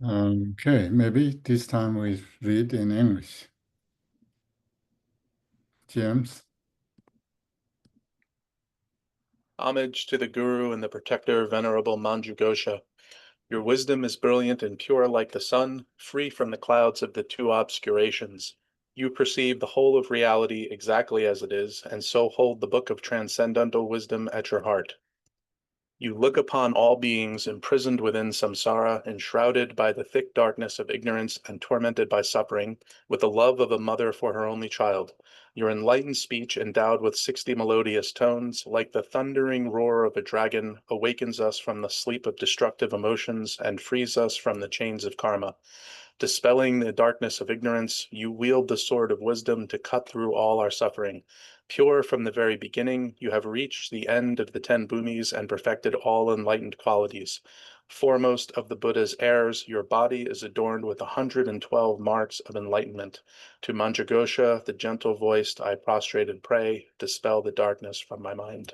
Okay, maybe this time we read in English. James. Homage to the Guru and the Protector, Venerable Manjughosha. Your wisdom is brilliant and pure like the sun, free from the clouds of the two obscurations. You perceive the whole of reality exactly as it is, and so hold the book of transcendental wisdom at your heart. You look upon all beings imprisoned within samsara, enshrouded by the thick darkness of ignorance and tormented by suffering, with the love of a mother for her only child. Your enlightened speech, endowed with 60 melodious tones, like the thundering roar of a dragon, awakens us from the sleep of destructive emotions and frees us from the chains of karma. Dispelling the darkness of ignorance, you wield the sword of wisdom to cut through all our suffering. Pure from the very beginning, you have reached the end of the 10 bhumis and perfected all enlightened qualities. Foremost of the Buddha's heirs, your body is adorned with 112 marks of enlightenment. To Manjughosha, the gentle voiced, I prostrate and pray, dispel the darkness from my mind.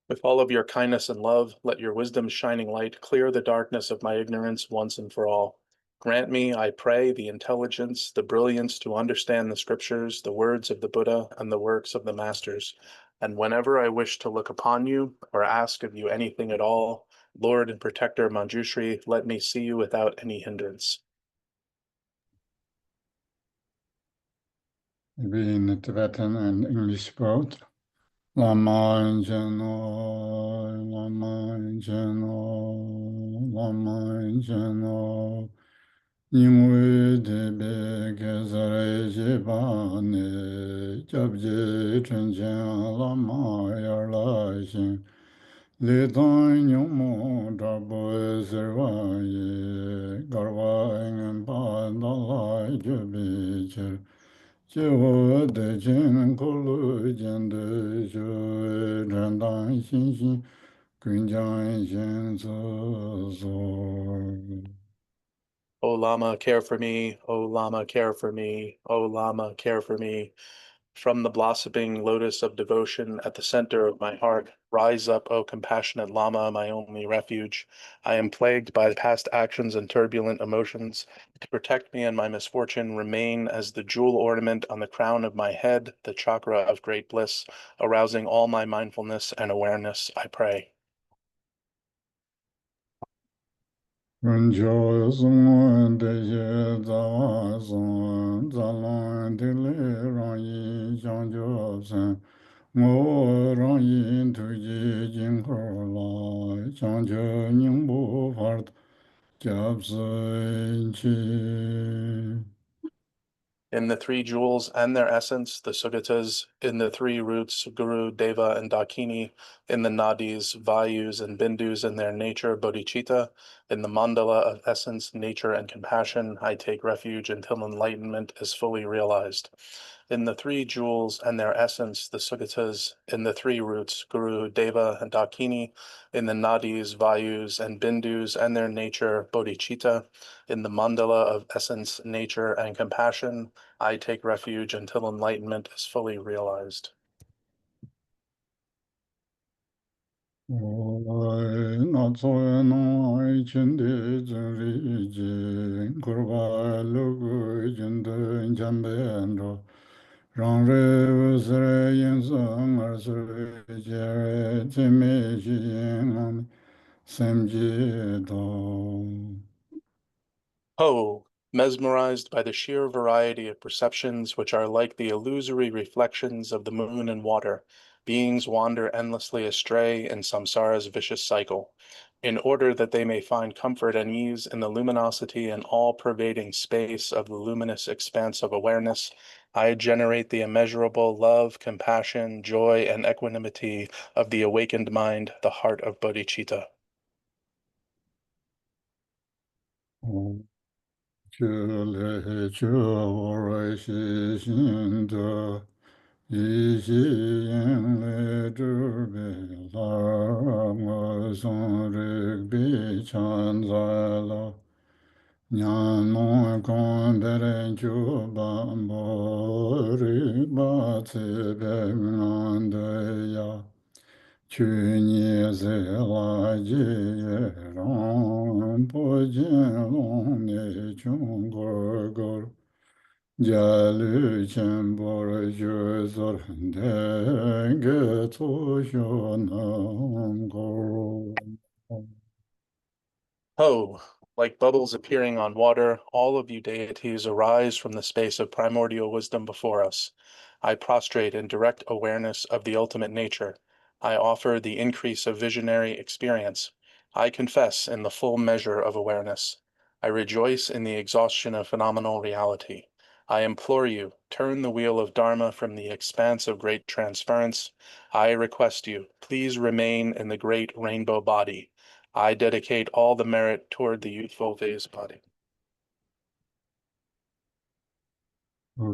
With all of your kindness and love, let your wisdom's shining light clear the darkness of my ignorance once and for all. Grant me, I pray, the intelligence, the brilliance to understand the scriptures, the words of the Buddha, and the works of the masters. And whenever I wish to look upon you or ask of you anything at all, Lord and Protector Manjushri, let me see you without any hindrance. Maybe in Tibetan and English both. Lama Jano, Lama Jano, Lama Jano, Yingwe Debe Gezare Jibane, Jabje Chenchen Lama Yarla Shin, Lidan Yomo Drabo Zervaye, Garwa Engen Pa Dalai Jubicher, Jehovah de Jin Kulu Jende Jo Randan Xin Xin Kunjan Xin Zo. O Lama, care for me. O Lama, care for me. O Lama, care for me. From the blossoming lotus of devotion at the center of my heart, rise up, O compassionate Lama, my only refuge. I am plagued by past actions and turbulent emotions. To protect me in my misfortune, remain as the jewel ornament on the crown of my head, the chakra of great bliss, arousing all my mindfulness and awareness, I pray. Kunjo Sung De Ye Zawa Sung Zalong Dili Rang Yin Xiang Jo Sen Ngo Rang Yin Tu Ji Jing Ho La Xiang Jo Ning Bu Far Jab Sin Chi. In the three jewels and their essence, the Sugatas, in the three roots, Guru, Deva, and Dakini, in the nadis, vayus, and bindus in their nature, bodhicitta, in the mandala of essence, nature, and compassion, I take refuge until enlightenment is fully realized. In the three jewels and their essence, the Sugatas, in the three roots, Guru, Deva, and Dakini, in the nadis, vayus, and bindus and their nature, bodhicitta, in the mandala of essence, nature, and compassion, I take refuge until enlightenment is fully realized. Oi, na tsoe no ai chen de zhen ri ji, kurba lu gu jin de jan be an ro, rang re wu se re yin seng er se re je re, je me ji yin an, sem ji do. Oh, mesmerized by the sheer variety of perceptions which are like the illusory reflections of the moon and water, beings wander endlessly astray in samsara's vicious cycle. In order that they may find comfort and ease in the luminosity and all-pervading space of the luminous expanse of awareness, I generate the immeasurable love, compassion, joy, and equanimity of the awakened mind, the heart of bodhicitta. 觉来觉我西心得，一心应来之别来，我从这边前在了。nhà nó con bé lên chú ba bố ri ba thế bé ngan đời ya chú nhẹ dễ la dễ rong bố dễ long nè chung gor gor gia lư chen bố ra chú zor đê ghé tô shô nam gor. Ho, like bubbles appearing on water, all of you deities arise from the space of primordial wisdom before us. I prostrate in direct awareness of the ultimate nature. I offer the increase of visionary experience. I confess in the full measure of awareness. I rejoice in the exhaustion of phenomenal reality. I implore you, turn the wheel of Dharma from the expanse of great transference. I request you, please remain in the great rainbow body. I dedicate all the merit toward the youthful vase body.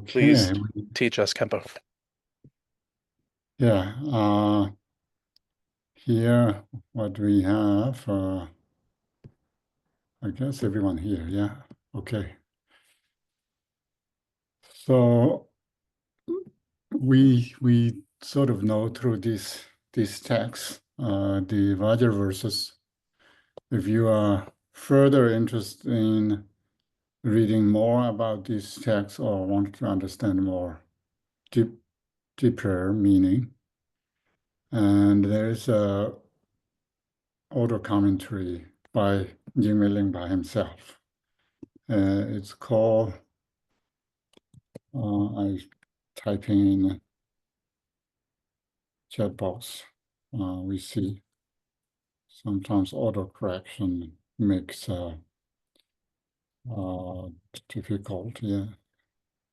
Please Okay, teach us Kempo. yeah. Here, what we have, I guess everyone here, yeah. Okay. So we sort of know through these texts, the Vajra verses. If you are further interested in reading more about these texts or want to understand more deep, deeper meaning, and there's a auto commentary by Jigme Lingpa himself. It's called, I type in chat box. We see sometimes autocorrection makes uh, difficult. Yeah.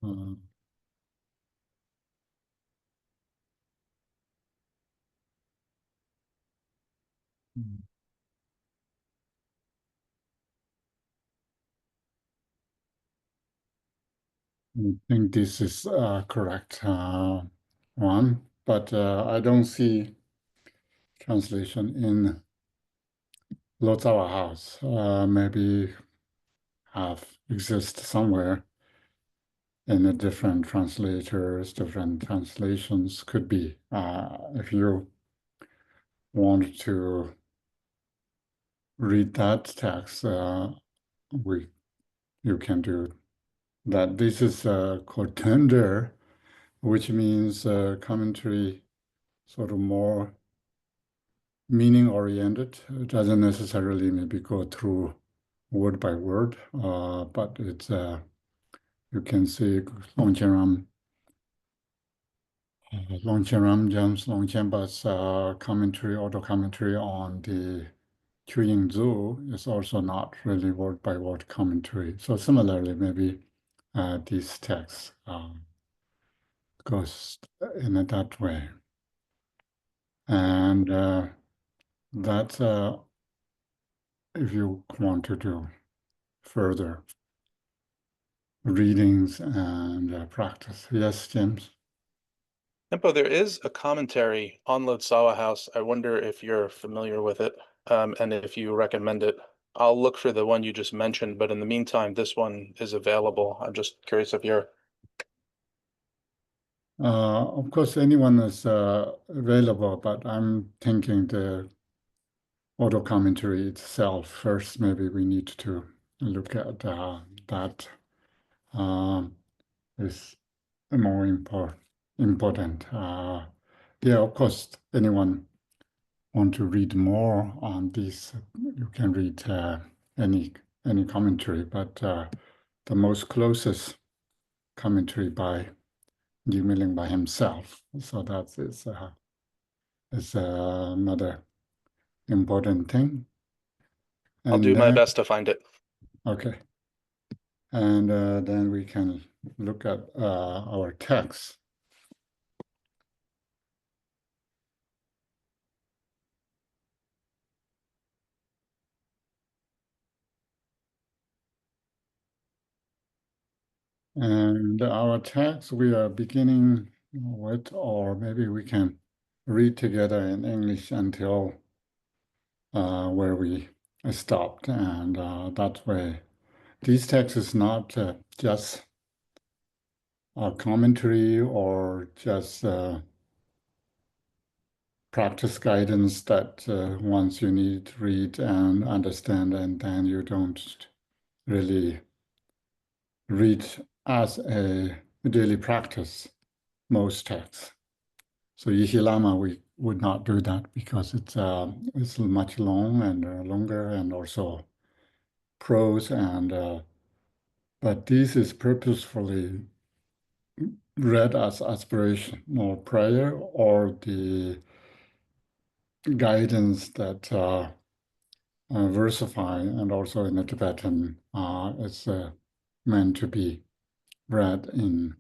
Uh, I think this is correct one, but I don't see translation in Lotawa House. Maybe have exist somewhere in a different translators, different translations could be. If you want to read that text, we you can do that. This is called tender, which means commentary sort of more meaning oriented. It doesn't necessarily maybe go through word by word, but it's you can see Longchen James Longchenpa's commentary, auto commentary on the Qing Zhu is also not really word by word commentary. So similarly, maybe these texts goes in that way. And that's if you want to do further readings and practice. Yes, James? Kempo, there is a commentary on Lotsawa House. I wonder if you're familiar with it, and if you recommend it. I'll look for the one you just mentioned, but in the meantime, this one is available. I'm just curious if you're Of course, anyone is available, but I'm thinking the auto commentary itself first. Maybe we need to look at that. Um, is more important. Yeah, of course, anyone want to read more on this, you can read any any commentary, but the most closest commentary by Jigme by himself. So that is another important thing. I'll do And my then, best to find it. okay, and then we can look at our text. And our text we are beginning with, or maybe we can read together in English until where we stopped. And that way, this text is not just a commentary or just practice guidance that once you need to read and understand, and then you don't really read as a daily practice most texts. So Yihi Lama, we would not do that because it's much long and longer and also prose and but this is purposefully read as aspiration or prayer or the guidance that versify and also in the Tibetan it's meant to be read in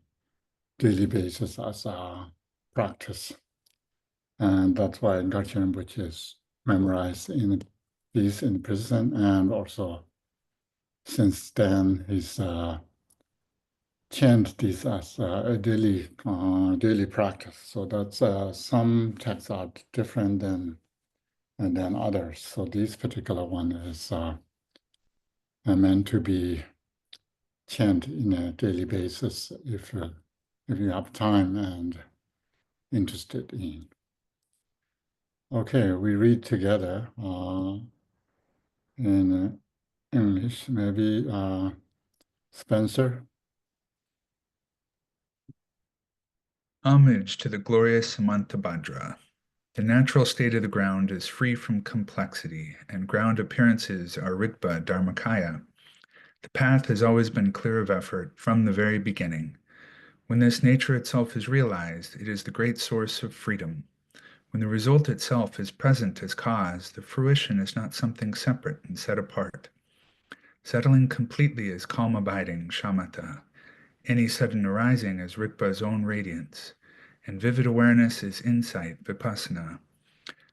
daily basis as a practice. And that's why Gachin, which is memorized in these in prison, and also since then he's chant this as a daily practice. So that's some texts are different than others. So this particular one is meant to be chant in a daily basis if you have time and interested in. Okay, we read together in English, maybe Spencer. Homage to the glorious Samantabhadra. The natural state of the ground is free from complexity, and ground appearances are Rigpa Dharmakaya. The path has always been clear of effort from the very beginning. When this nature itself is realized, it is the great source of freedom. When the result itself is present as cause, the fruition is not something separate and set apart. Settling completely is calm abiding, shamatha. Any sudden arising is Rigpa's own radiance, and vivid awareness is insight, vipassana.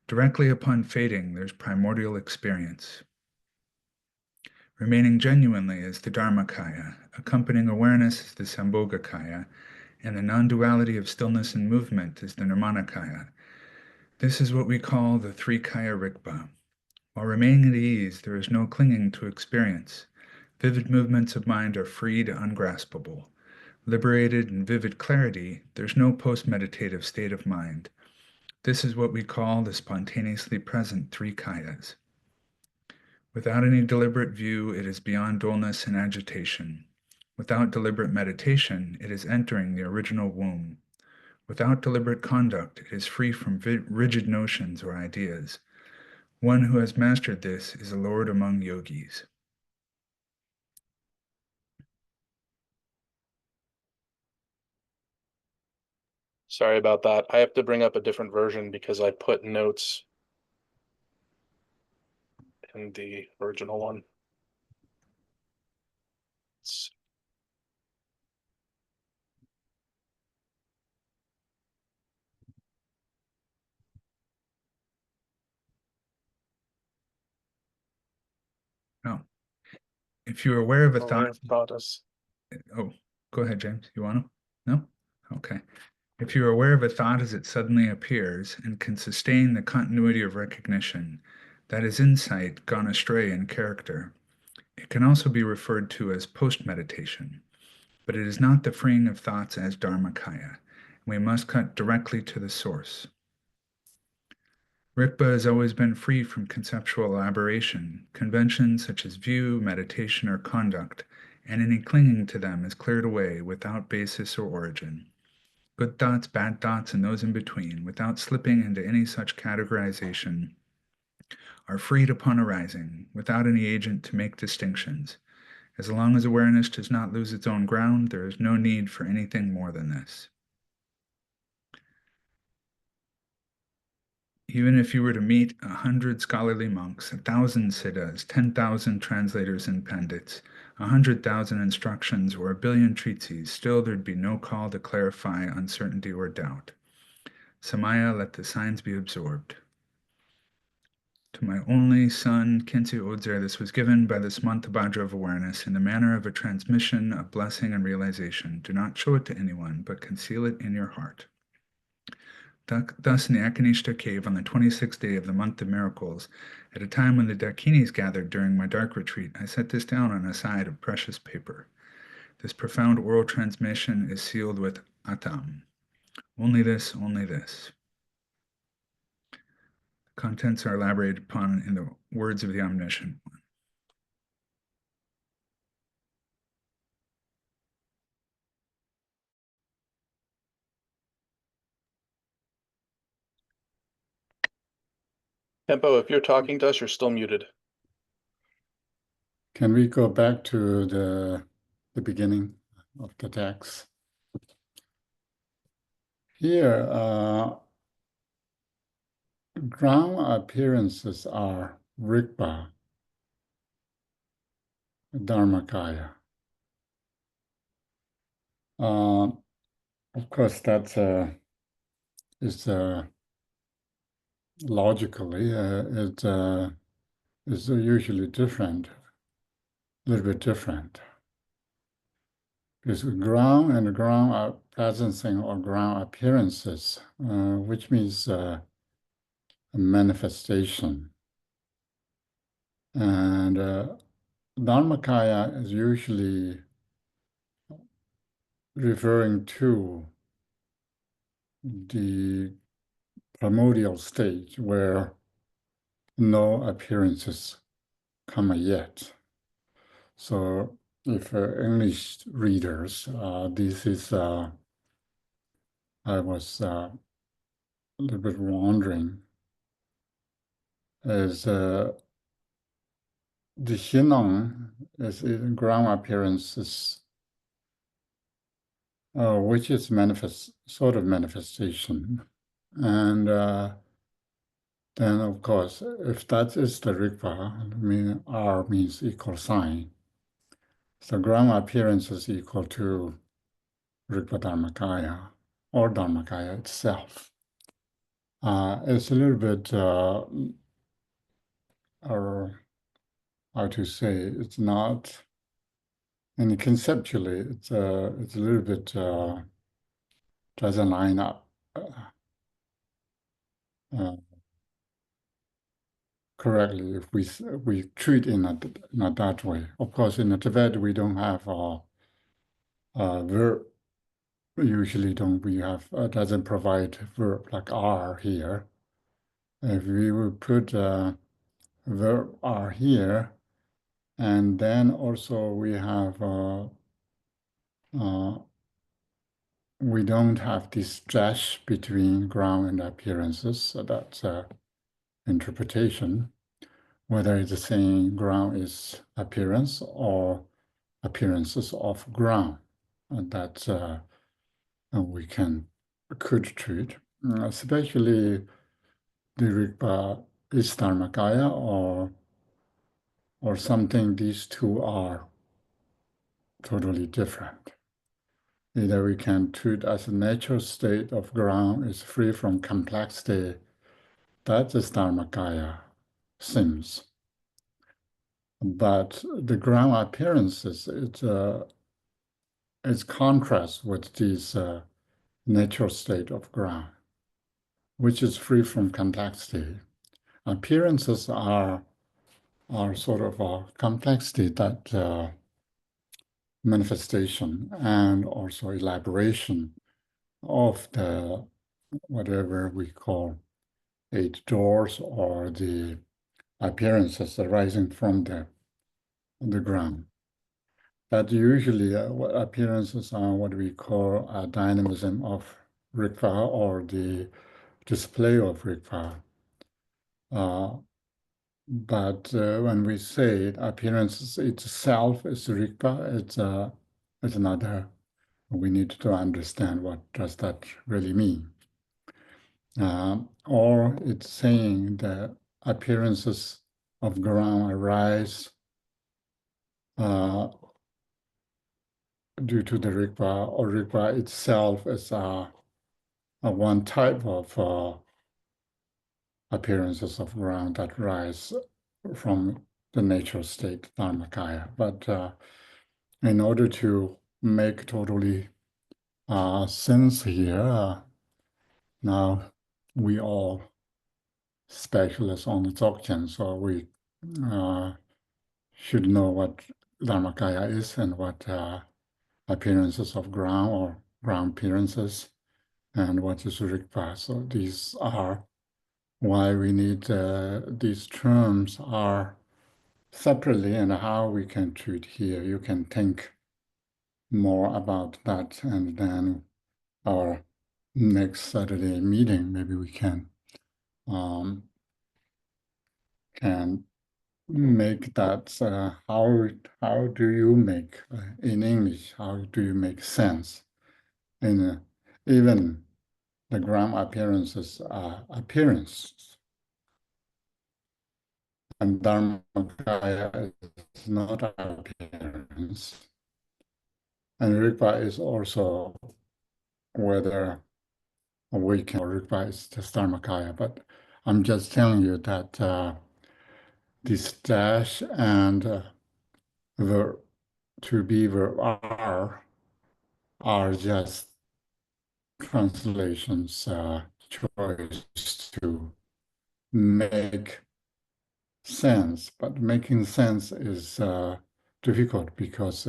Directly upon fading, there's primordial experience. Remaining genuinely is the Dharmakaya, accompanying awareness is the Sambhogakaya, and the non-duality of stillness and movement is the Nirmanakaya. This is what we call the three Kaya Rigpa. While remaining at ease, there is no clinging to experience. Vivid movements of mind are freed, ungraspable. Liberated in vivid clarity, there's no post-meditative state of mind. This is what we call the spontaneously present three kayas. Without any deliberate view, it is beyond dullness and agitation. Without deliberate meditation, it is entering the original womb. Without deliberate conduct, it is free from rigid notions or ideas. One who has mastered this is a lord among yogis. Sorry about that. I have to bring up a different version because I put notes in the original one. Now, if you're aware of a Aware thought, of thoughts. oh, go ahead, James. You want to? No? Okay. If you are aware of a thought as it suddenly appears and can sustain the continuity of recognition, that is insight gone astray in character. It can also be referred to as post-meditation, but it is not the freeing of thoughts as Dharmakaya. We must cut directly to the source. Rigpa has always been free from conceptual elaboration. Conventions such as view, meditation, or conduct, and any clinging to them is cleared away without basis or origin. Good thoughts, bad thoughts, and those in between, without slipping into any such categorization, are freed upon arising, without any agent to make distinctions. As long as awareness does not lose its own ground, there is no need for anything more than this. Even if you were to meet 100 scholarly monks, 1,000 siddhas, 10,000 translators and pandits, 100,000 instructions, or 1,000,000,000 treatises, still there'd be no call to clarify uncertainty or doubt. Samaya, let the signs be absorbed. To my only son, Khyentse Odzar, this was given by this month of Vajra of awareness in the manner of a transmission of blessing and realization. Do not show it to anyone, but conceal it in your heart. Thus, in the Akanishta cave on the 26th day of the month of miracles, at a time when the Dakinis gathered during my dark retreat, I set this down on a side of precious paper. This profound oral transmission is sealed with Atam. Only this, only this. The contents are elaborated upon in the words of the Omniscient One. Tempo, if you're talking to us, you're still muted. Can we go back to the beginning of the text? Here, ground appearances are Rigpa, Dharmakaya. Of course, that's is logically it's usually different, a little bit different. Because ground and ground are presencing or ground appearances, which means a manifestation. And Dharmakaya is usually referring to the primordial stage where no appearances come yet. So if English readers, this is, I was a little bit wondering, is the Hinong is in ground appearances, which is sort of manifestation. And then, of course, if that is the Rigpa, I mean, R means equal sign. So ground appearance is equal to Rigpa Dharmakaya or Dharmakaya itself. It's a little bit, or how to say, it's not, and conceptually, it's a little bit, doesn't line up correctly if we treat in that way. Of course, in the Tibet, we don't have verb. Usually, don't we have doesn't provide verb like R here. If we would put verb R here, and then also we have we don't have this dash between ground and appearances. So that's interpretation. Whether it's saying ground is appearance or appearances of ground, and that's we could treat, especially the Rigpa is Dharmakaya or something. These two are totally different. Either we can treat as a natural state of ground is free from complexity. That is Dharmakaya, seems. But the ground appearances, it's contrast with this natural state of ground, which is free from complexity. Appearances are sort of a complexity that manifestation and also elaboration of the whatever we call eight doors or the appearances arising from the ground. That usually appearances are what we call a dynamism of Rigpa or the display of Rigpa. But when we say it, appearance itself is Rigpa, it's another. We need to understand what does that really mean. Or it's saying the appearances of ground arise due to the Rigpa, or Rigpa itself is a one type of appearances of ground that rise from the natural state, Dharmakaya. But in order to make totally sense here, now we all specialists on the Dzogchen, so we should know what Dharmakaya is and what appearances of ground or ground appearances and what is Rigpa. So these are why we need these terms are separately and how we can treat here. You can think more about that, and then our next Saturday meeting, maybe we um, can make that. How do you make in English? How do you make sense in even the ground appearances are appearances, and Dharmakaya is not appearance. And Rigpa is also whether we can or Rigpa is just Dharmakaya. But I'm just telling you that this dash and verb to be verb are just translations choice to make sense, but making sense is difficult because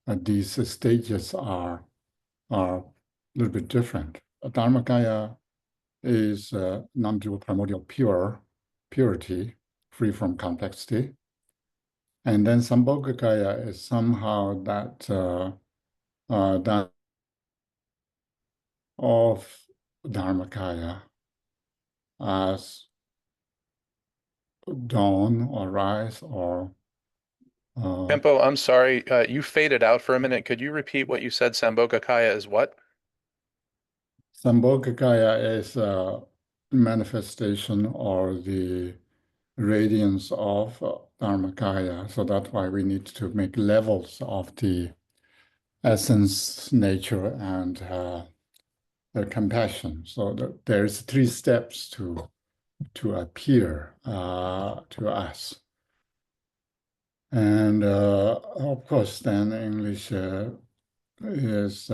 these stages are a little bit different. Dharmakaya is non-dual primordial purity, free from complexity. And then Sambhogakaya is somehow that of Dharmakaya as dawn or rise or Kempo, I'm sorry, you faded out for a minute. Could you repeat what you said? Sambhogakaya is what? Sambhogakaya is a manifestation or the radiance of Dharmakaya. So that's why we need to make levels of the essence, nature, and the compassion. So there's 3 steps to appear to us. And of course, then English is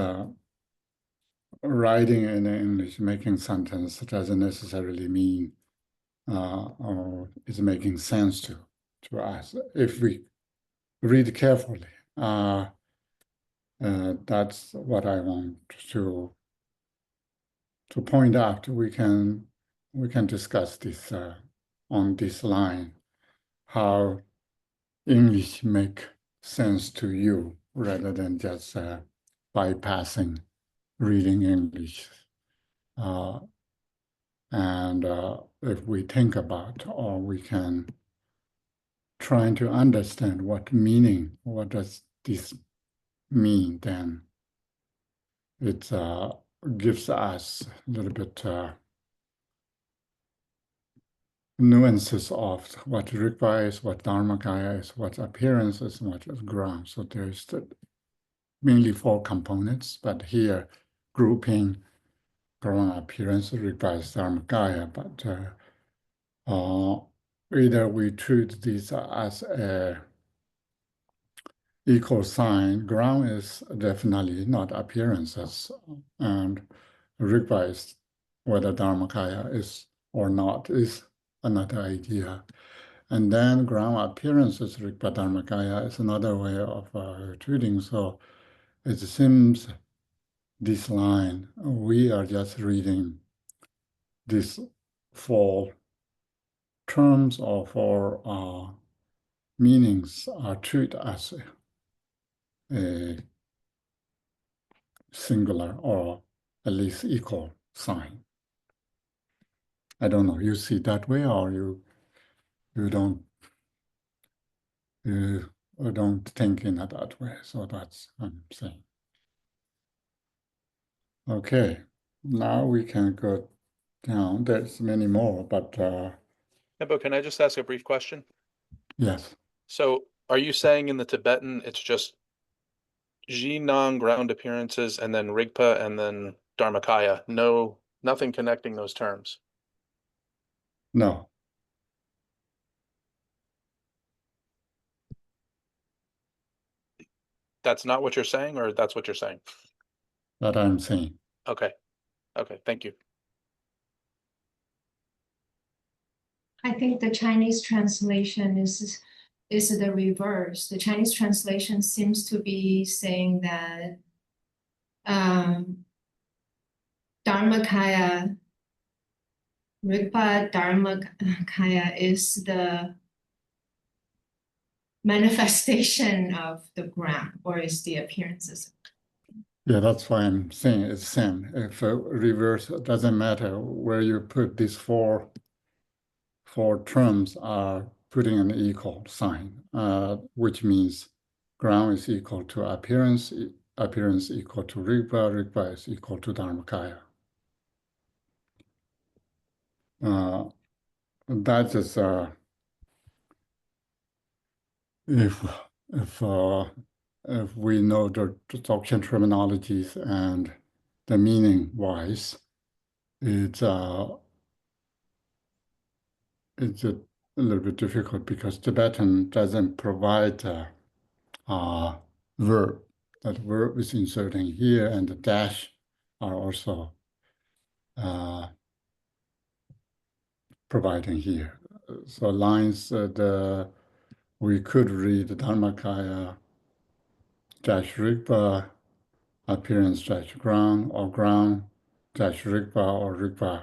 writing in English, making sentence doesn't necessarily mean or is making sense to us. If we read carefully, that's what I want to point out. We can discuss this on this line, how English make sense to you rather than just bypassing reading English. And if we think about, or we can try to understand what does this mean, then it gives us a little bit nuances of what Rigpa is, what Dharmakaya is, what appearance is, and what is ground. So there's mainly 4 components, but here grouping ground appearance, Rigpa is Dharmakaya, but either we treat these as a equal sign. Ground is definitely not appearances, and Rigpa is whether Dharmakaya is or not is another idea. And then ground appearances, Rigpa Dharmakaya, is another way of treating. So it seems this line, we are just reading these 4 terms or 4 meanings are treated as a singular or at least equal sign. I don't know, you see that way, or you don't think in that way. So that's what I'm saying. Okay, now we can go down. There's many more, but Kempo, can I just ask a brief question? yes. So are you saying in the Tibetan it's just Jinang ground appearances and then Rigpa and then Dharmakaya? No, nothing connecting those terms. No, That's not what you're saying, or that's what you're saying? that I'm saying. Okay. Okay, thank you. I think the Chinese translation is the reverse. The Chinese translation seems to be saying that Dharmakaya, Rigpa Dharmakaya is the manifestation of the ground, or is the appearances. Yeah, that's why I'm saying it's same. If reverse, it doesn't matter where you put these four terms are putting an equal sign, which means ground is equal to appearance, appearance equal to Rigpa, Rigpa is equal to Dharmakaya. That is if if we know the Dzogchen terminologies and the meaning wise, it's a little bit difficult because Tibetan doesn't provide verb. That verb is inserting here, and the dash are also providing here. So lines we could read Dharmakaya dash Rigpa, appearance dash ground, or ground dash Rigpa, or Rigpa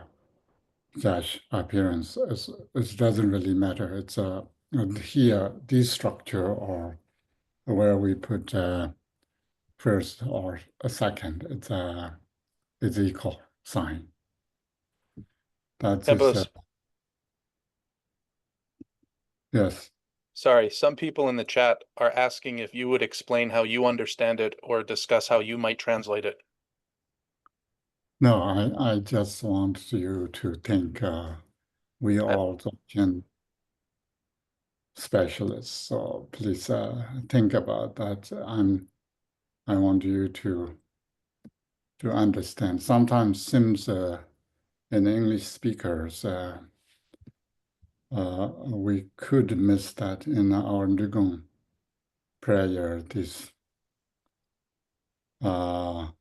dash appearance. It doesn't really matter. It's here, this structure, or where we put first or a second, it's equal sign. That's just, yes. Sorry, some people in the chat are asking if you would explain how you understand it or discuss how you might translate it. No, I just want you to think we all Dzogchen specialists. So please think about that. I want you to understand. Sometimes seems in English speakers we could miss that in our Nugong prayer. This Nama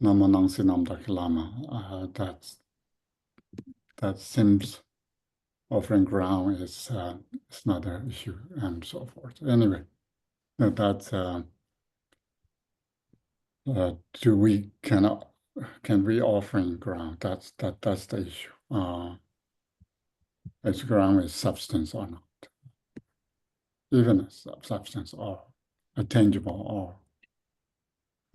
Nangsi Namdak Lama. That seems offering ground is another issue and so forth. Anyway, that's can we offering ground? That's the issue. Is ground is substance or not? Even a substance or attainable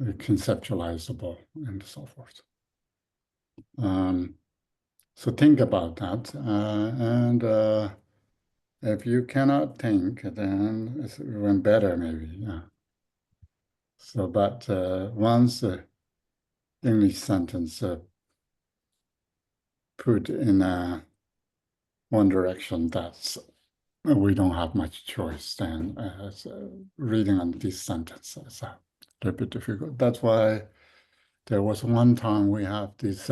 or conceptualizable and so forth. So think about that, and if you cannot think, then it's even better, maybe. Yeah. So, but once English sentence put in one direction, that's we don't have much choice. Then reading on this sentence is a little bit difficult. That's why there was one time we have this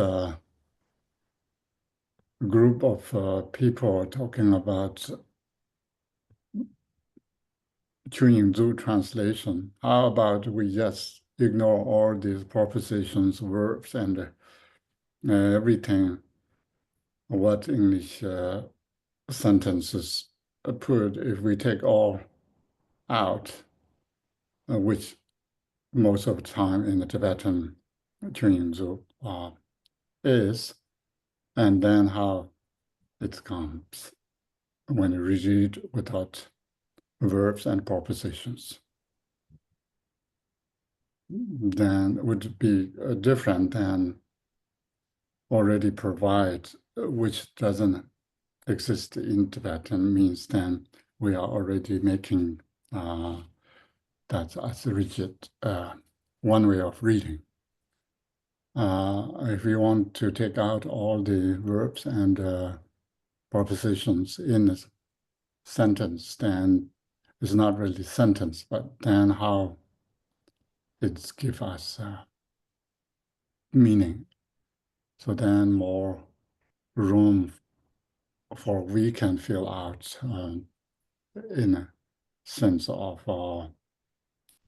group of people talking about Chunying translation. How about we just ignore all these propositions, verbs, and everything what English sentences put if we take all out, which most of the time in the Tibetan Chunying is, and then how it comes when you read without verbs and propositions. Then would be different than already provide, which doesn't exist in Tibetan, means then we are already making that as a rigid one way of reading. If we want to take out all the verbs and propositions in a sentence, then it's not really sentence, but then how it gives us meaning. So then more room for we can fill out in a sense of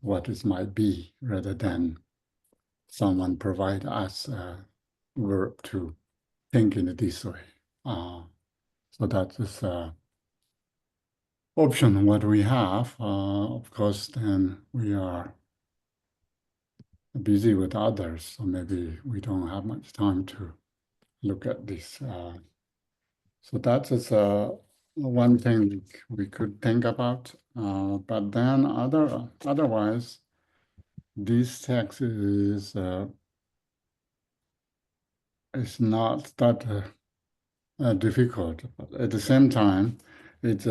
what it might be, rather than someone provide us a verb to think in this way. So that is option what we have. Of course, then we are busy with others, so maybe we don't have much time to look at this. So that is one thing we could think about. But then otherwise, this text is not that difficult. But at the same time, it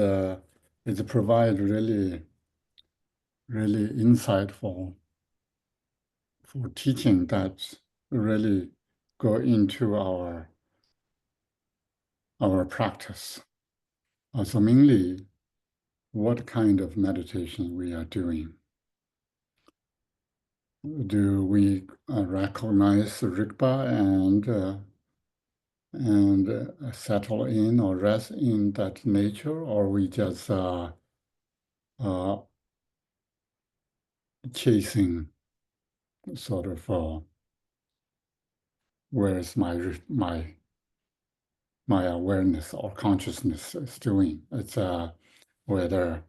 provides really insightful for teaching that really go into our practice. So mainly, what kind of meditation we are doing? Do we recognize Rigpa and settle in or rest in that nature, or we just chasing sort of where is my awareness or consciousness is doing? It's whether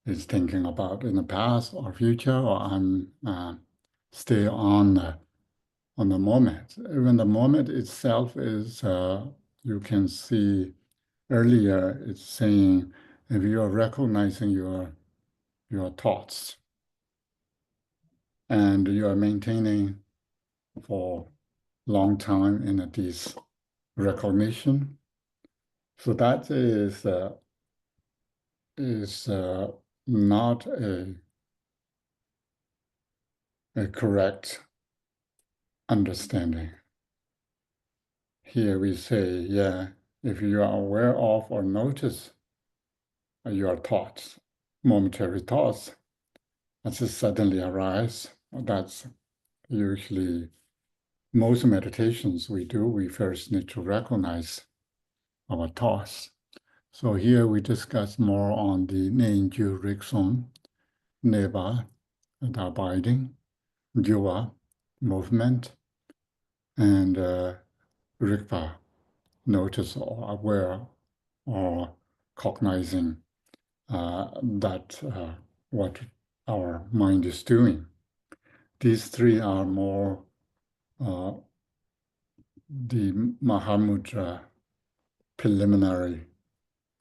it's thinking about in the past or future, or I'm stay on the moment. Even the moment itself is you can see earlier it's saying if you are recognizing your thoughts and you are maintaining for long time in this recognition, so that is not a correct understanding. Here we say, yeah, if you are aware of or notice your thoughts, momentary thoughts, as it suddenly arise, that's usually most meditations we do, we first need to recognize our thoughts. So here we discuss more on the Nenju Rikson, Neva, the abiding, Jua, movement, and Rigpa, notice or aware or cognizing that what our mind is doing. These three are more the Mahamudra preliminary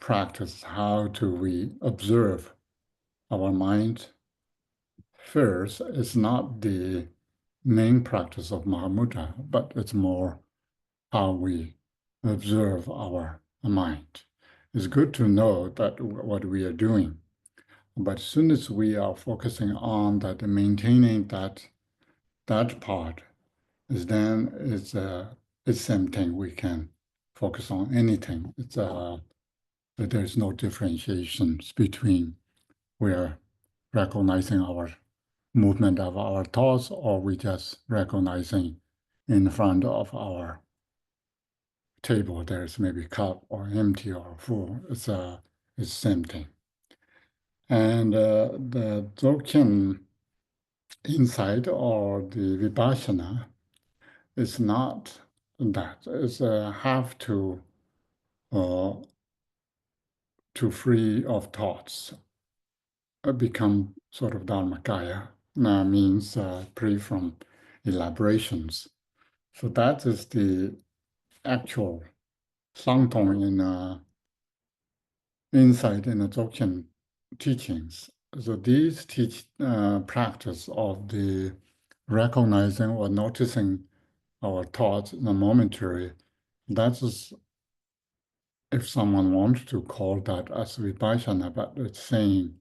practice. How do we observe our mind? First, it's not the main practice of Mahamudra, but it's more how we observe our mind. It's good to know that what we are doing, but as soon as we are focusing on that, maintaining that part, is then it's same thing. We can focus on anything. It's there's no differentiations between we're recognizing our movement of our thoughts, or we just recognizing in front of our table there's maybe cup or empty or full. It's same thing. And the Dzogchen insight or the Vipassana is not that. It's have to free of thoughts, become sort of Dharmakaya. Means free from elaborations. So that is the actual Sangtong in insight in the Dzogchen teachings. So these practice of the recognizing or noticing our thoughts in a momentary, that is, if someone wants to call that as vipassana, but it's saying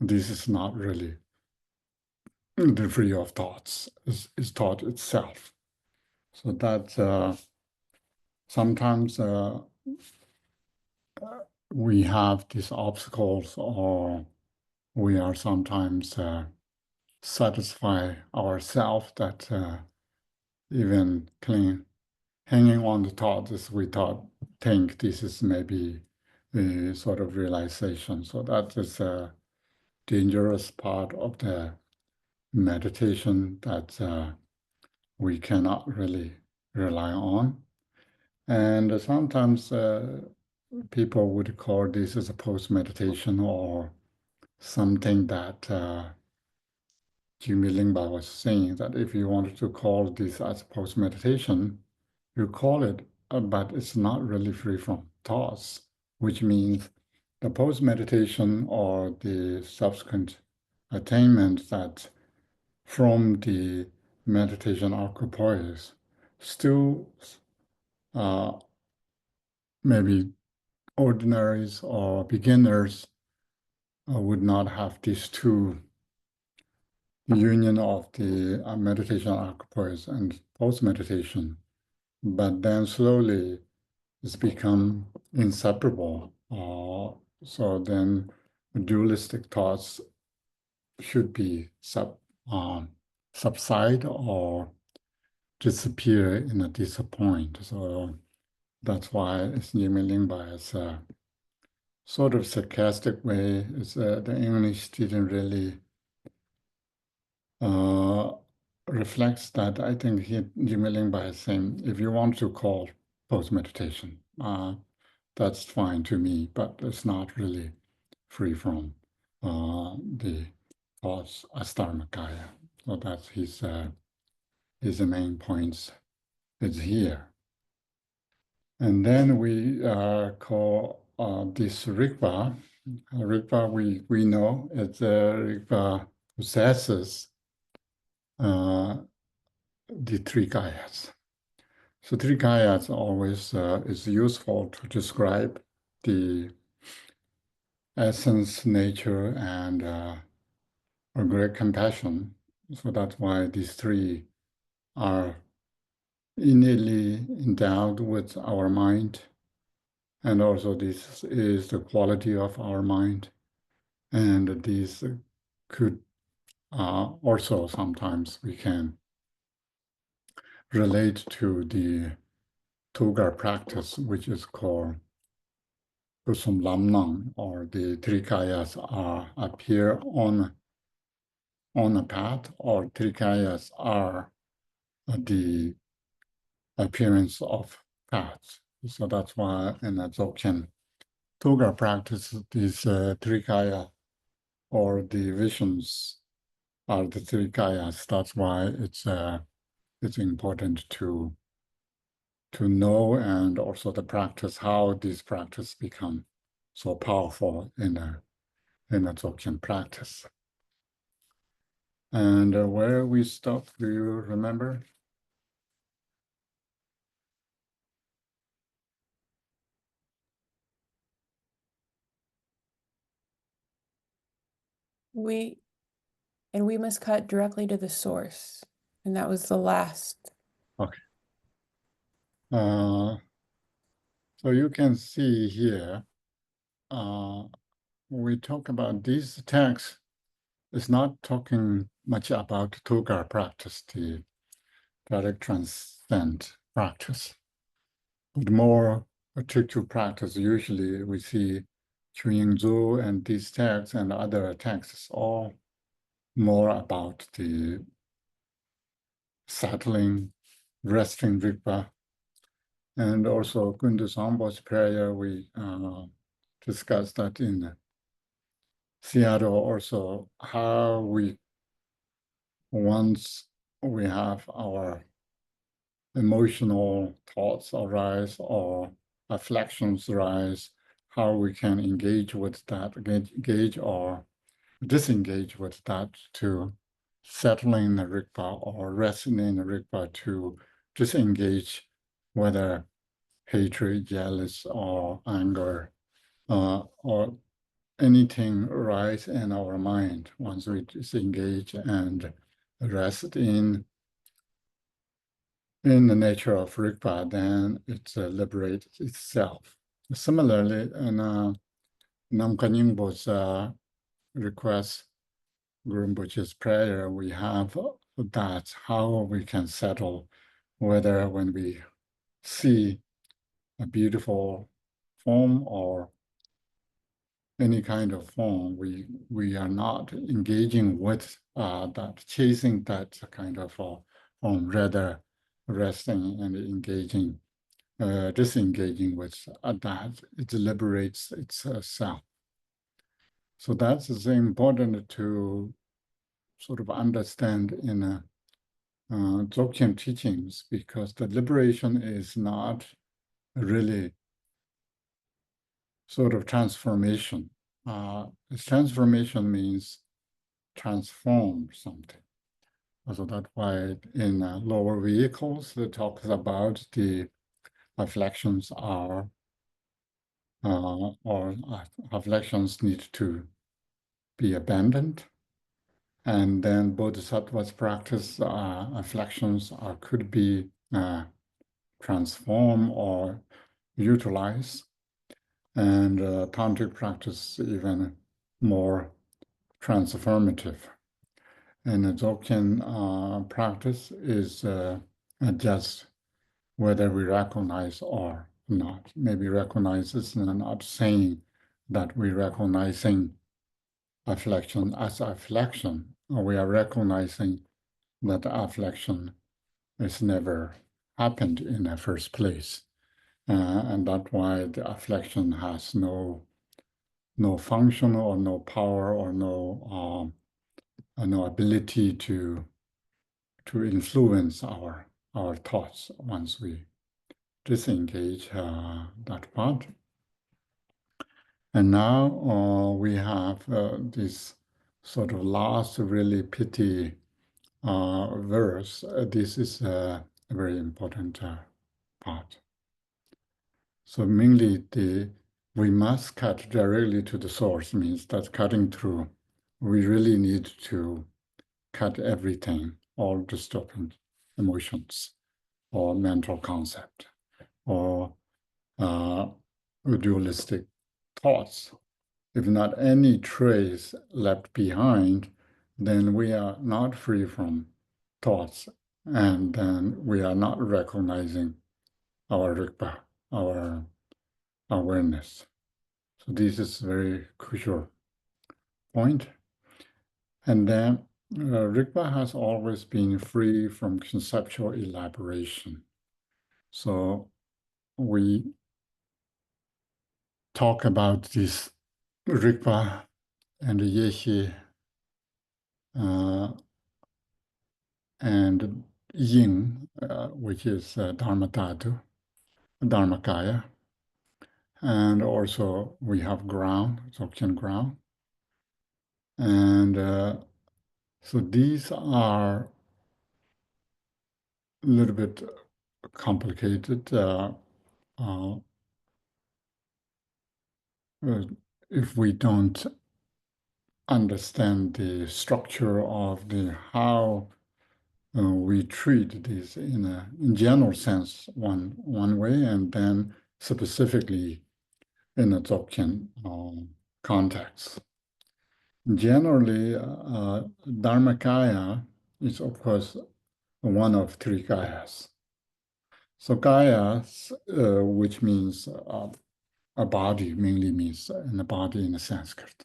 this is not really the free of thoughts, is thought itself. So that sometimes we have these obstacles, or we are sometimes satisfy ourselves that even clean hanging on the thought is we think this is maybe the sort of realization. So that is a dangerous part of the meditation that we cannot really rely on. And sometimes people would call this as a post-meditation or something that Jigme Lingpa was saying, that if you wanted to call this as post-meditation, you call it, but it's not really free from thoughts, which means the post-meditation or the subsequent attainment that from the meditation occupiers still maybe ordinaries or beginners would not have these two union of the meditation occupiers and post-meditation, but then slowly it's become inseparable. So then dualistic thoughts should be subside or disappear in a disappoint. So that's why it's Jigme by a sort of sarcastic way. It's the English didn't really reflects that. I think Jigme by saying, if you want to call post-meditation, that's fine to me, but it's not really free from the thoughts Astarmakaya. So that's his main points is here. And then we call this Rigpa. Rigpa we know it's Rigpa possesses the three kayas. So three kayas always is useful to describe the essence, nature, and a great compassion. So that's why these three are innately endowed with our mind. And also this is the quality of our mind. And these could also sometimes we can relate to the Toga practice, which is called Kusum Lamnam, or the three kayas appear on a path, or three kayas are the appearance of paths. So that's why in the Dzogchen Toga practice, these three kaya or the visions are the three kayas. That's why it's important to know and also to practice how these practice become so powerful in a Dzogchen practice. And where we stop, do you remember? We must cut directly to the source. And that was the last. Okay. So you can see here, we talk about these texts. It's not talking much about Toga practice, the direct transcend practice, but more to practice. Usually we see Chunyingzu and these texts and other texts all more about the settling, resting Rigpa. And also Kundu Sambo's prayer, we discussed that in Seattle also, how we, once we have our emotional thoughts arise or afflictions arise, how we can engage with that, engage or disengage with that to settling the Rigpa or resting in the Rigpa to disengage whether hatred, jealous, or anger, or anything arise in our mind. Once we disengage and rest in the nature of Rigpa, then it liberates itself. Similarly, in Namkha Nyingpo's request, Guru Rinpoche's prayer, we have that how we can settle whether when we see a beautiful form or any kind of form, we are not engaging with that, chasing that kind of form, rather resting and engaging, disengaging with that. It liberates itself. So that's important to sort of understand in Dzogchen teachings, because the liberation is not really sort of transformation. Transformation means transform something. So that's why in lower vehicles, it talks about the afflictions are, or afflictions need to be abandoned. And then Bodhisattva's practice, afflictions could be transformed or utilized. And tantric practice even more transformative. And the Dzogchen practice is just whether we recognize or not. Maybe recognize is not saying that we recognizing affliction as affliction, or we are recognizing that affliction has never happened in the first place. And that's why the affliction has no function or no power or no ability to influence our thoughts once we disengage that part. And now we have this sort of last really pithy verse. This is a very important part. So mainly we must cut directly to the source, means that cutting through, we really need to cut everything, all disturbing emotions or mental concept or dualistic thoughts. If not any trace left behind, then we are not free from thoughts, and then we are not recognizing our Rigpa, our awareness. So this is a very crucial point. And then Rigpa has always been free from conceptual elaboration. So we talk about this Rigpa and Yehi and Ying, which is Dharma Dhatu, Dharmakaya. And also we have ground, Dzogchen ground. And so these are a little bit complicated. If we don't understand the structure of the how we treat this in general sense one way, and then specifically in a Dzogchen context. Generally, Dharmakaya is of course one of three kayas. So kayas, which means a body, mainly means in a body in Sanskrit.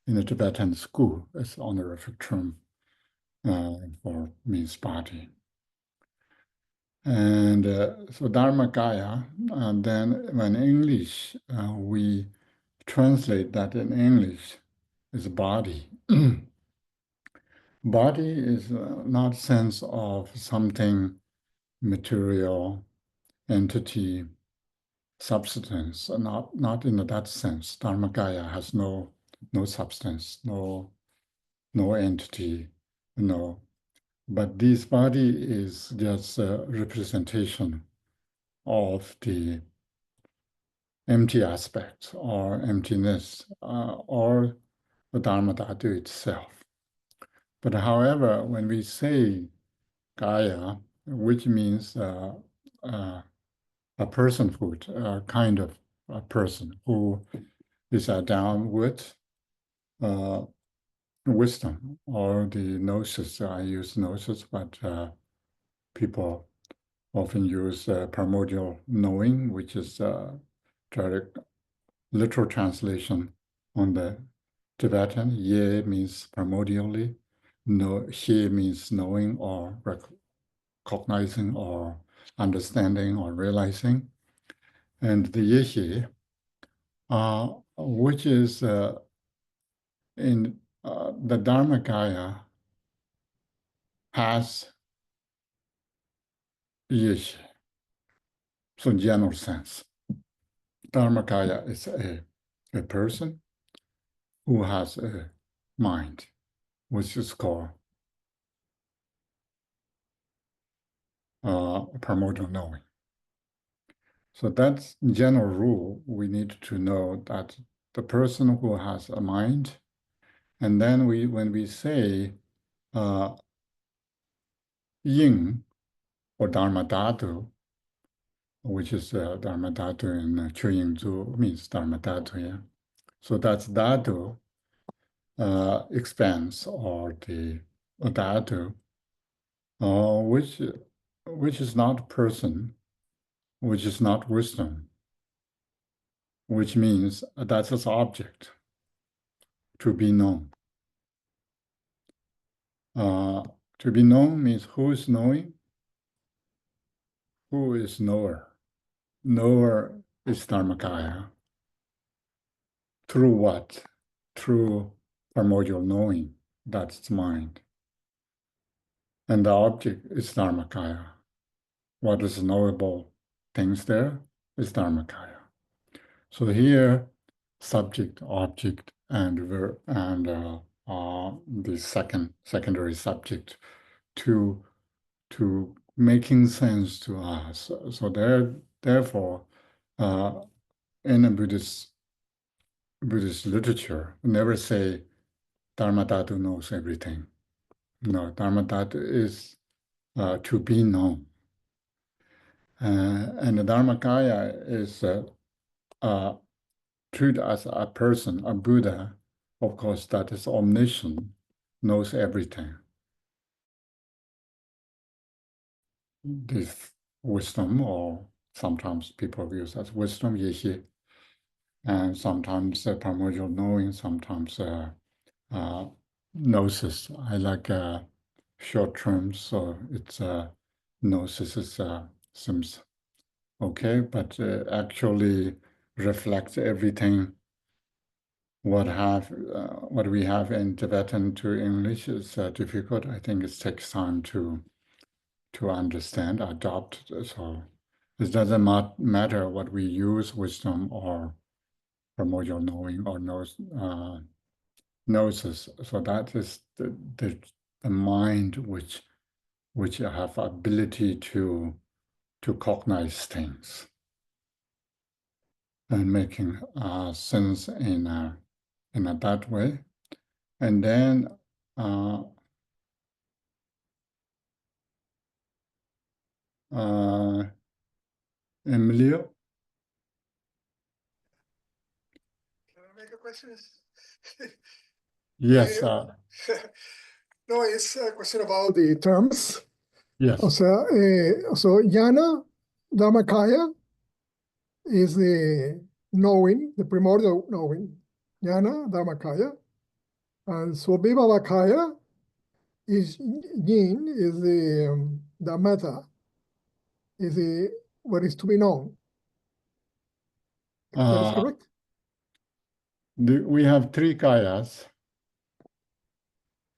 In the Tibetan school, it's honorific term for means body. And so Dharmakaya, and then when English, we translate that in English is body. Body is not sense of something material, entity, substance, not in that sense. Dharmakaya has no substance, no entity, no. But this body is just a representation of the empty aspects or emptiness or the Dharma Dhatu itself. But however, when we say Kaya, which means a personhood, kind of a person who is down with wisdom or the gnosis. I use gnosis, but people often use primordial knowing, which is direct literal translation on the Tibetan. Ye means primordially, no, he means knowing or recognizing or understanding or realizing. And the Yehi, which is in the Dharmakaya, has Yehi. So in general sense, Dharmakaya is a person who has a mind, which is called primordial knowing. So that's general rule. We need to know that the person who has a mind, and then when we say yin or dharma dhatu, which is dharma dhatu in Chu means dharma dhatu, yeah. So that's dhatu expands or the dhatu, which is not person, which is not wisdom, which means that's its object to be known. To be known means who is knowing, who is knower. Knower is Dharmakaya. Through what? Through primordial knowing, that's mind. And the object is Dharmakaya. What is knowable things there is Dharmakaya. So here, subject, object, and the secondary subject to making sense to us. So therefore, in a Buddhist literature, never say Dharma Dhatu knows everything. No, Dharma Dhatu is to be known. And the Dharmakaya is treated as a person, a Buddha, of course, that is omniscient, knows everything. This wisdom, or sometimes people use as wisdom, Yehi, and sometimes primordial knowing, sometimes gnosis. I like short terms, so it's gnosis is, seems okay, but actually reflects everything. What we have in Tibetan to English is difficult. I think it takes time to understand, adopt. So it doesn't matter what we use, wisdom or primordial knowing or gnosis. So that is the mind which have ability to cognize things and making sense in that way. And then Emilio? Can I make a question? Yes. No, it's a question about the terms. Yes. O sea, Jnana Dharmakaya is the knowing, the primordial knowing. Jnana Dharmakaya. And Swabhivavakaya is Yin, is the meta, is the what is to be known. That is correct? We have three kayas.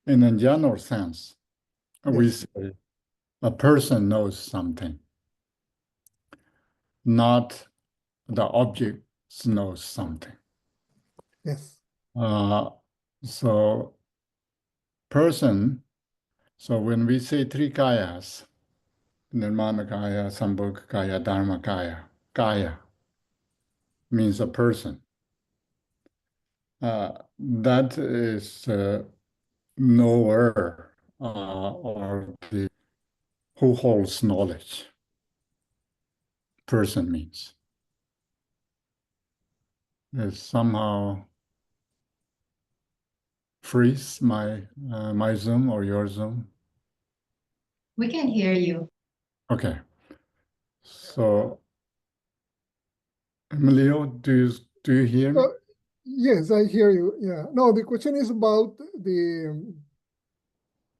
In a general sense, we Yes. say a person knows something, not the object knows something. Yes. So person, so when we say three kayas, Nirmanakaya, Sambhogakaya, Dharmakaya, kaya means a person. That is knower or the who holds knowledge. Person means. It somehow freeze my my Zoom or your Zoom. We can hear you. Okay. So, Emilio, do you hear me? Yes, I hear you. Yeah. No, the question is about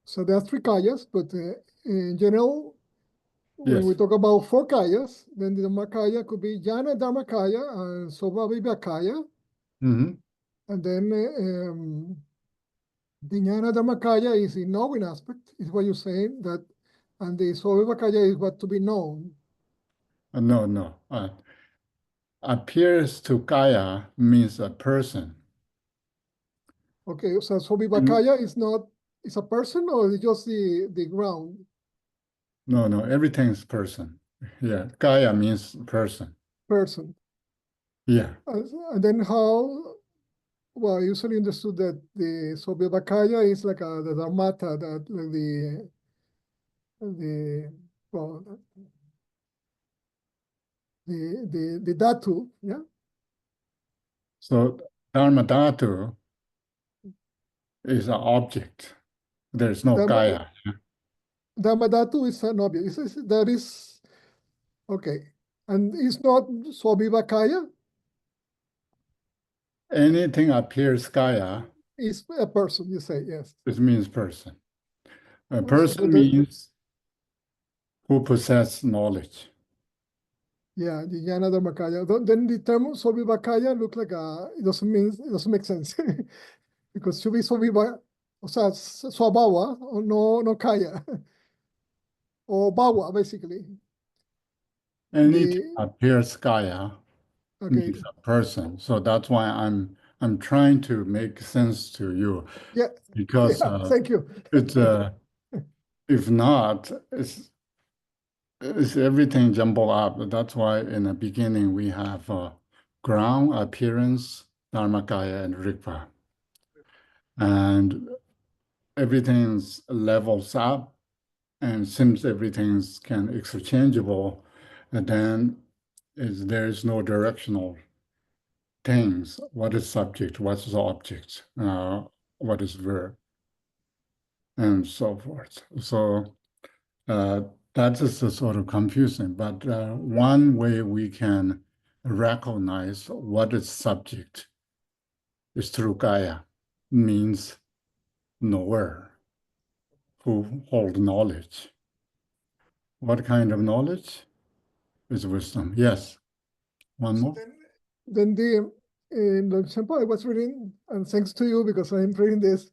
so there are three kayas, but in general, when we Yes. talk about four kayas, then the Dharmakaya could be Jnana Dharmakaya and Soba Vibhakaya. Mm-hmm. And then the Jnana Dharmakaya is the knowing aspect, is what you're saying, that, and the Soba Vibhakaya is what to be known. No. Appears to Kaya means a person. Okay, so Soba And Vibhakaya is a person or is it just the ground? no, everything's person. Yeah, Kaya means person. Person. Yeah. And then how, well, I usually understood that the Sobyabakaya is like the Dharmata, that like the well the Dhatu, yeah? So Dharma Dhatu is an object. There's no Dharma, Kaya. Dharma Dhatu is an object. That is okay. And it's not Sobyabakaya, Anything appears Kaya, is a person, you say, yes. it means person. A So person that, means who possess knowledge. yeah, the Jnana Dharmakaya. Then the term Sobyabakaya look like it doesn't make sense. Because should be Sobiba, o sea, Swabawa, or no Kaya, or Bawa, basically. Anything The appears Kaya okay, means a person. So that's why I'm trying to make sense to you yeah, because yeah. Thank you. it's if not, it's everything jumbled up. That's why in the beginning we have ground, appearance, Dharmakaya, and Rigpa. And everything's levels up, and since everything's can interchangeable, and then there is no directional things. What is subject? What is object? What is verb? And so forth. So uh, that is the sort of confusing. But one way we can recognize what is subject is through Kaya, means knower, who hold knowledge. What kind of knowledge? Is wisdom. Yes. One So more. then in the example I was reading, and thanks to you because I'm reading this,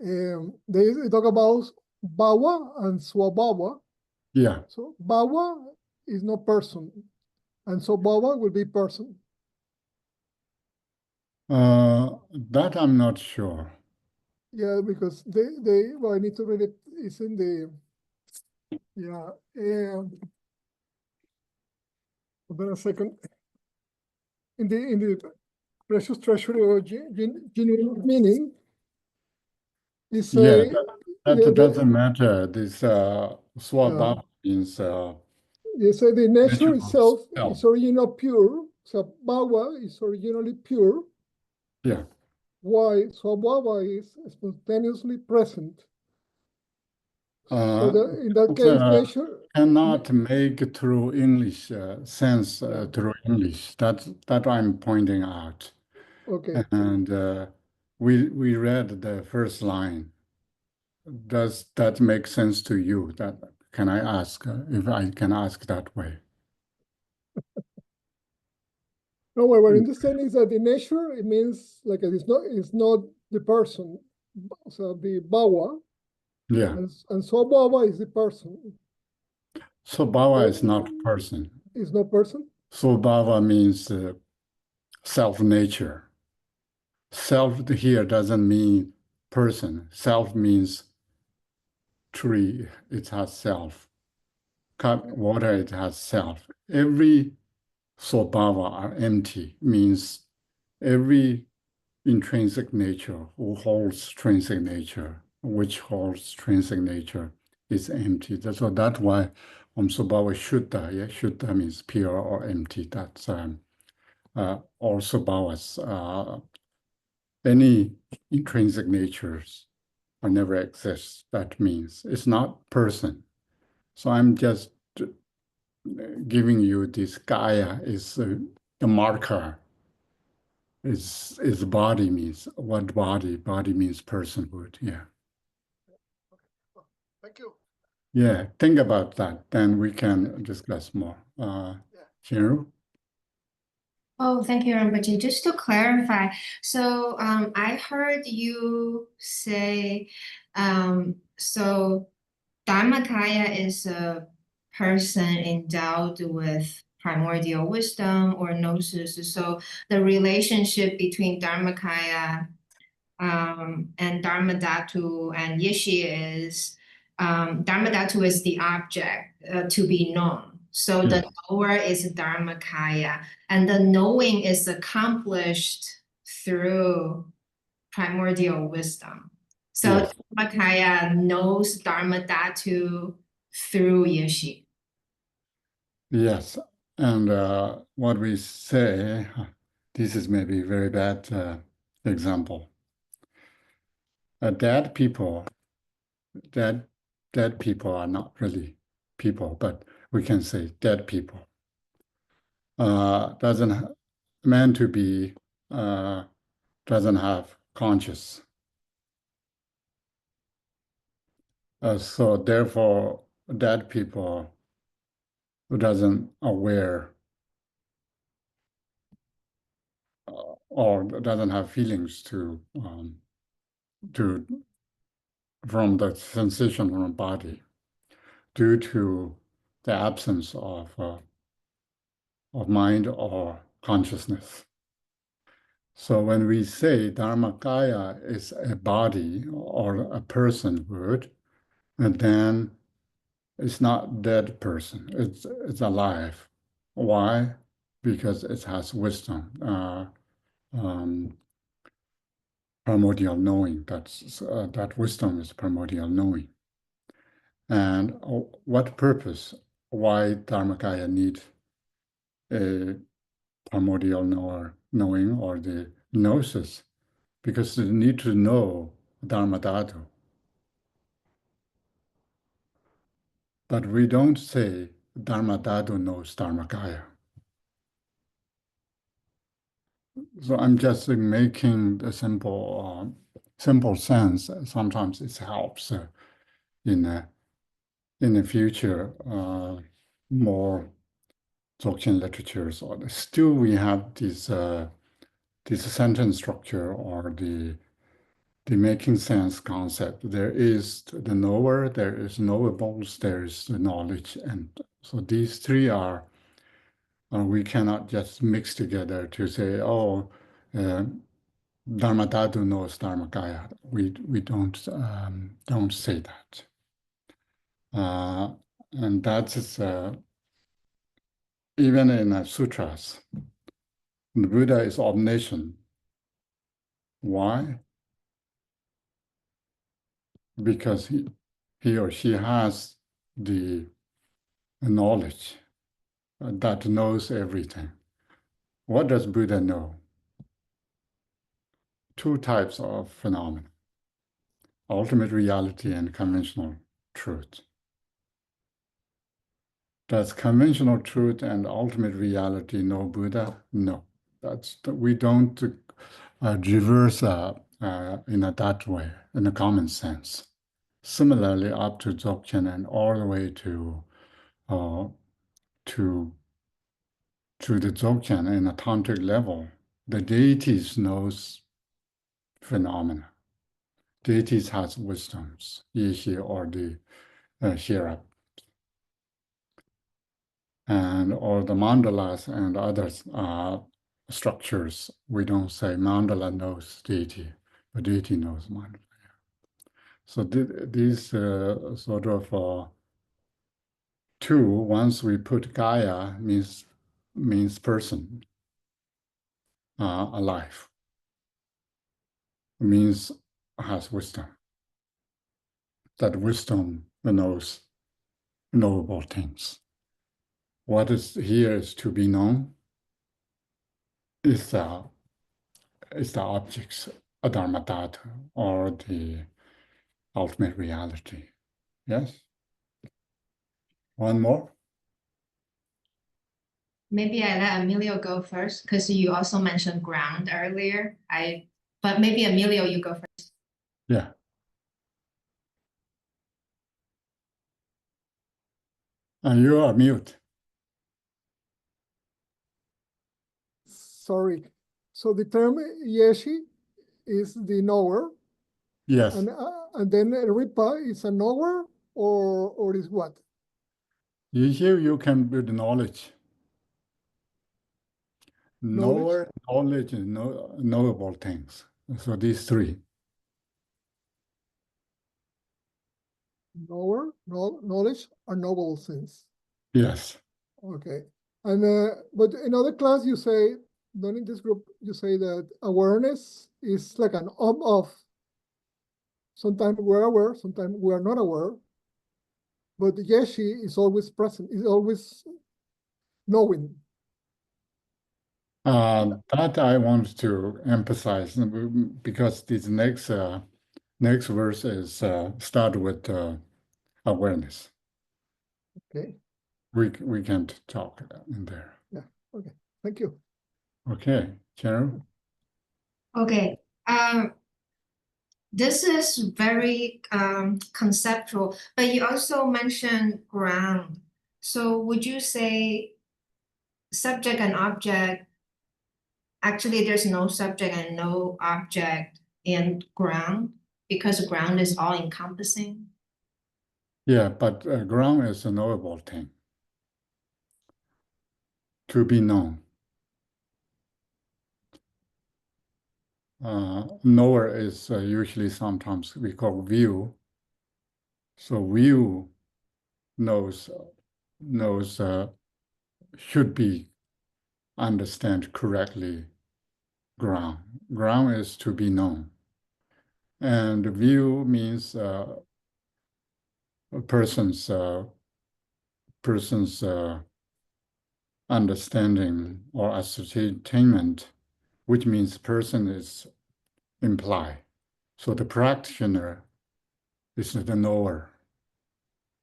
they talk about Bawa and Swabawa. Yeah. So Bawa is no person, and so Bawa will be person. That I'm not sure. Yeah, because they well, I need to read it. It's in the yeah. Hold on a second. In the precious treasury or genuine meaning, they Yeah, say yeah, that doesn't matter. This uh, swabab means they say the nature natural itself self. is original pure. So Bawa is originally pure. Yeah. Why Swabhava is spontaneously present. So that in that That case, nature. cannot make through English sense Yeah. through English. That I'm pointing out. Okay. And we read the first line. Does that make sense to you? That can I ask if I can ask that way? No, what we're understanding is that the nature it means like it's not the person. So the Bawa Yeah. and Swabhava is the person. So bhava is not So person. is no person. So bhava means self-nature. Self here doesn't mean person. Self means tree, it has self. Cup, water, it has self. Every swabhava are empty, means every intrinsic nature who holds intrinsic nature, which holds intrinsic nature is empty. So that's why swabhava shuddha, yeah, shuddha means pure or empty. That's all swabhavas, any intrinsic natures or never exist. That means it's not person. So I'm just giving you this Gaia is the marker. Is body means what body? Body means personhood. Yeah. Thank you. Yeah. Think about that. Then we can discuss more. Chinru? Oh, thank you, Rinpoche. Just to clarify, so I heard you say, so Dharmakaya is a person endowed with primordial wisdom or gnosis. So the relationship between Dharmakaya and Dharmadhatu and Yishi is Dharmadhatu is the object to be known. So the knower is Dharmakaya, and the knowing is accomplished through primordial wisdom. So Yes. Dharmakaya knows Dharmadhatu through Yishi. Yes. And what we say, this is maybe a very bad example. Dead people are not really people, but we can say dead people. Doesn't meant to be doesn't have conscious. So therefore, dead people who doesn't aware or doesn't have feelings to from the sensation from the body due to the absence of mind or consciousness. So when we say Dharmakaya is a body or a personhood, and then it's not dead person, it's alive. Why? Because it has wisdom, primordial knowing. That wisdom is primordial knowing. And what purpose? Why Dharmakaya need a primordial knowing or the gnosis? Because they need to know Dharmadhatu. But we don't say Dharmadhatu knows Dharmakaya. So I'm just making a simple sense. Sometimes it helps in the future more Dzogchen literatures. Or still, we have this sentence structure or the making sense concept. There is the knower, there is knowables, there is the knowledge, and so these three are. We cannot just mix together to say, oh. Dharmadhatu knows Dharmakaya. We don't say that, and that is even in sutras. The Buddha is omniscient. Why? Because he or she has the knowledge that knows everything. What does Buddha know? Two types of phenomena: ultimate reality and conventional truth. Does conventional truth and ultimate reality know Buddha? No. We don't reverse in that way, in a common sense. Similarly, up to Dzogchen and all the way to the Dzogchen in a tantric level, the deities knows phenomena. Deities has wisdoms, Yishi or the Shira, and or the mandalas and other structures. We don't say mandala knows deity, but deity knows mandala. So these sort of two, once we put Gaia means person, alive, means has wisdom. That wisdom knows knowable things. What is here is to be known is the objects, Dharmadhatu, or the ultimate reality. Yes? One more? Maybe I let Emilio go first because you also mentioned ground earlier. But maybe Emilio, you go first. Yeah. And you are mute. Sorry. So the term yeshi is the knower, Yes. and then ripa is a knower, or is what? Here you can build knowledge. Knower, knowledge, and knowable things. So these three. Knower, knowledge are knowable things. Yes. Okay. And but in other class you say, not in this group, you say that awareness is like an on-off. Sometimes we're aware, sometimes we are not aware. But yeshi is always present, is always knowing. That I want to emphasize because this next verse is start with awareness. Okay. We can't talk in there. Yeah. Okay. Thank you. Okay, Cheryl. Okay. This is very conceptual, but you also mentioned ground. So would you say subject and object, actually there's no subject and no object in ground because ground is all encompassing? Yeah, but ground is a knowable thing to be known. Knower is usually sometimes we call view. So view knows should be understand correctly ground. Ground is to be known. And view means a person's understanding or ascertainment, which means person is imply. So the practitioner is the knower.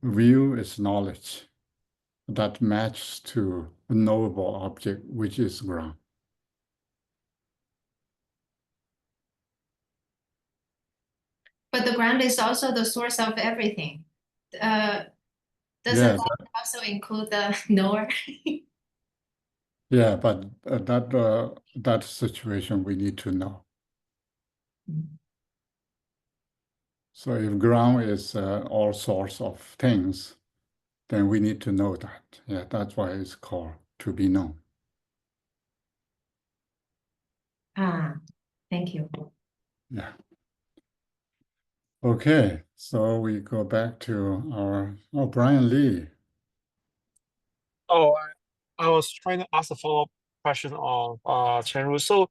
View is knowledge that matches to a knowable object, which is ground. But the ground is also the source of everything. Doesn't Yeah, that also include the knower? yeah, but that situation we need to know. So if ground is all sorts of things, then we need to know that. Yeah, that's why it's called to be known. Thank you. Yeah. Okay, so we go back to our Brian Lee. Oh, I was trying to ask a follow-up question on Chenru. So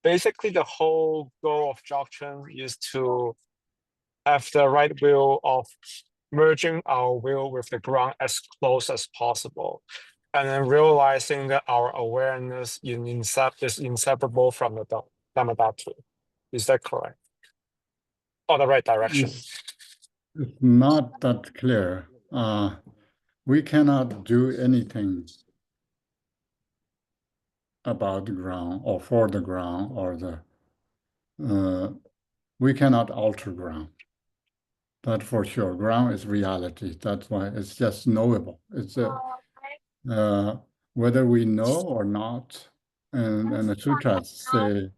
basically the whole goal of Dzogchen is to have the right will of merging our will with the ground as close as possible. And then realizing that our awareness is inseparable from the Dhammadhatu. Is that correct? Or the right direction? It's not that clear. We cannot do anything about the ground or for the ground or we cannot alter ground. That for sure. Ground is reality. That's why it's just knowable. It's whether we know or not. And the sutras say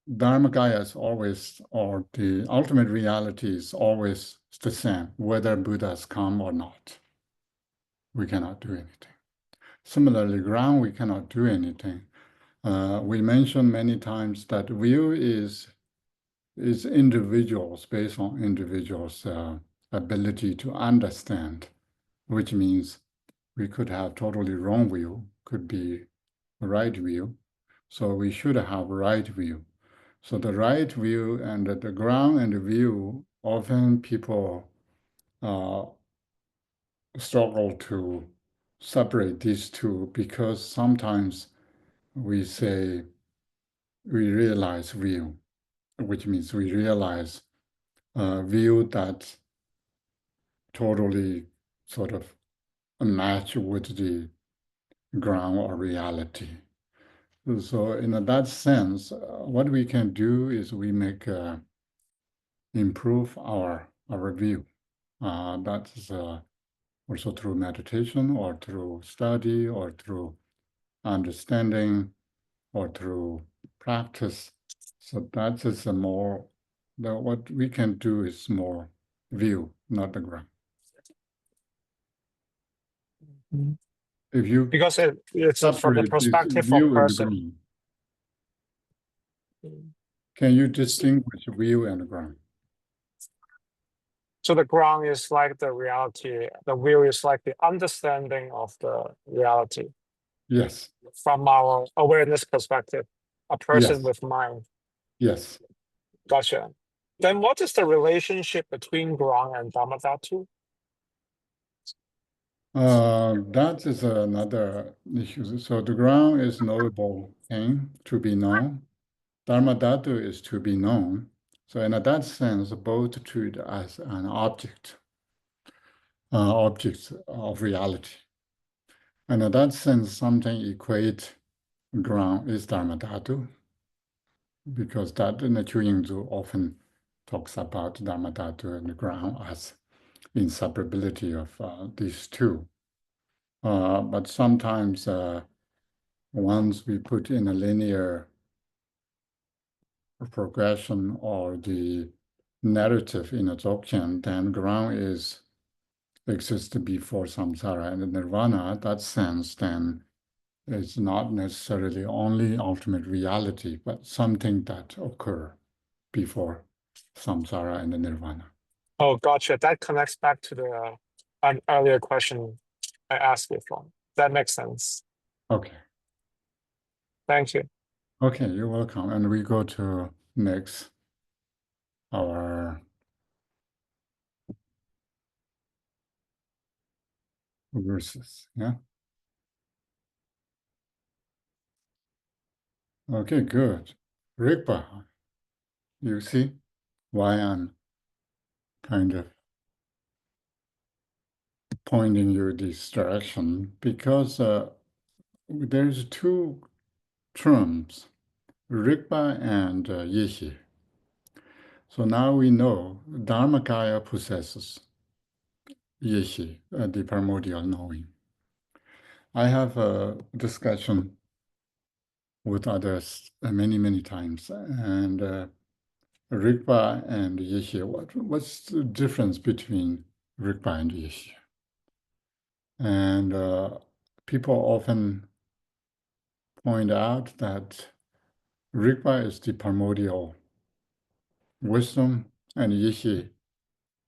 Dharmakaya is always, or the ultimate reality is always the same, whether Buddhas come or not. We cannot do anything. Similarly, ground, we cannot do anything. We mentioned many times that view is individuals, based on individuals' ability to understand, which means we could have totally wrong view, could be right view. So we should have right view. So the right view and the ground and the view, often people struggle to separate these two because sometimes we say we realize view, which means we realize view that totally sort of match with the ground or reality. So in that sense, what we can do is we make improve our view. That's also through meditation or through study or through understanding or through practice. So that is a more, what we can do is more view, not the ground. If you Because it's from the separate this perspective of view and the person. ground, can you distinguish view and the ground? So the ground is like the reality, the view is like the understanding of the reality Yes, from our awareness perspective, a person yes, with mind. yes. Gotcha. Then what is the relationship between ground and Dharma Dhatu? That is another issue. So the ground is knowable thing to be known. Dharma Dhatu is to be known. So in that sense, both treat as an object of reality. And in that sense, something equate ground is Dharma Dhatu, because that in the Yingzu often talks about Dharma Dhatu and the ground as inseparability of these two. But sometimes once we put in a linear progression or the narrative in a Dzogchen, then ground exists before samsara and nirvana. That sense, then it's not necessarily only ultimate reality, but something that occur before samsara and nirvana. Oh, gotcha. That connects back to the an earlier question I asked before. That makes sense. Okay. Thank you. Okay, you're welcome. And we go to next, our verses, yeah? Okay, good. Rigpa, you see why I'm kind of pointing you this direction? Because there's two terms, Rigpa and Yihi. So now we know Dharmakaya possesses Yihi, the primordial knowing. I have a discussion with others many, many times, and Rigpa and Yihi, what's the difference between Rigpa and Yihi? And people often point out that Rigpa is the primordial wisdom, and Yihi,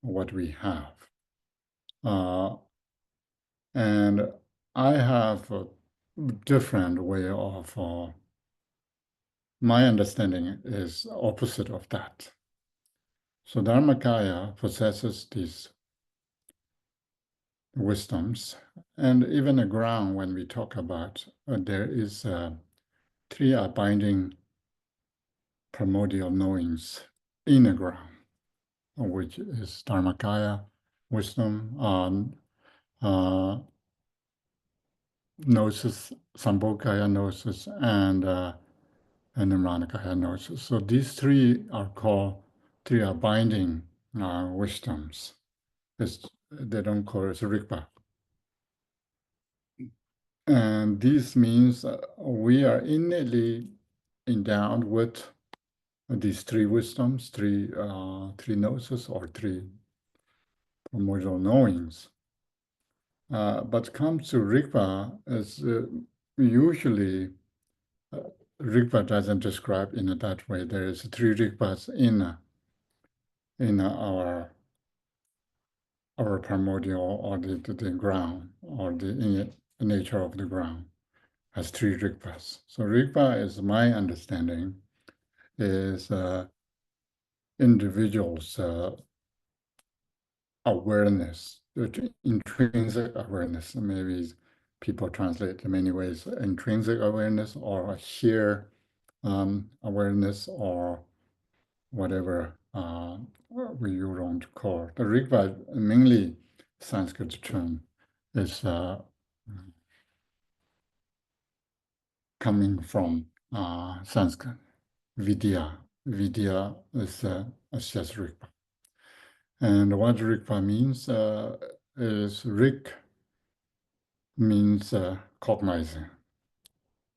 what we have. And I have a different way of, my understanding is opposite of that. So Dharmakaya possesses these wisdoms, and even the ground, when we talk about, there is three binding primordial knowings in the ground, which is Dharmakaya, wisdom, gnosis, Sambhogakaya gnosis, and Nirmanakaya gnosis. So these three are called three binding wisdoms. They don't call it Rigpa. And this means we are innately endowed with these three wisdoms, three gnosis, or three primordial knowings. But comes to Rigpa, is usually Rigpa doesn't describe in that way. There is three Rigpas in our primordial, or the ground, or the nature of the ground, has three Rigpas. So Rigpa, is my understanding, is individuals' awareness, intrinsic awareness. Maybe people translate in many ways, intrinsic awareness or sheer awareness, or whatever you want to call. The Rigpa, mainly Sanskrit term, is coming from Sanskrit. Vidya. Vidya is just Rigpa. And what Rigpa means is Rig means cognizing,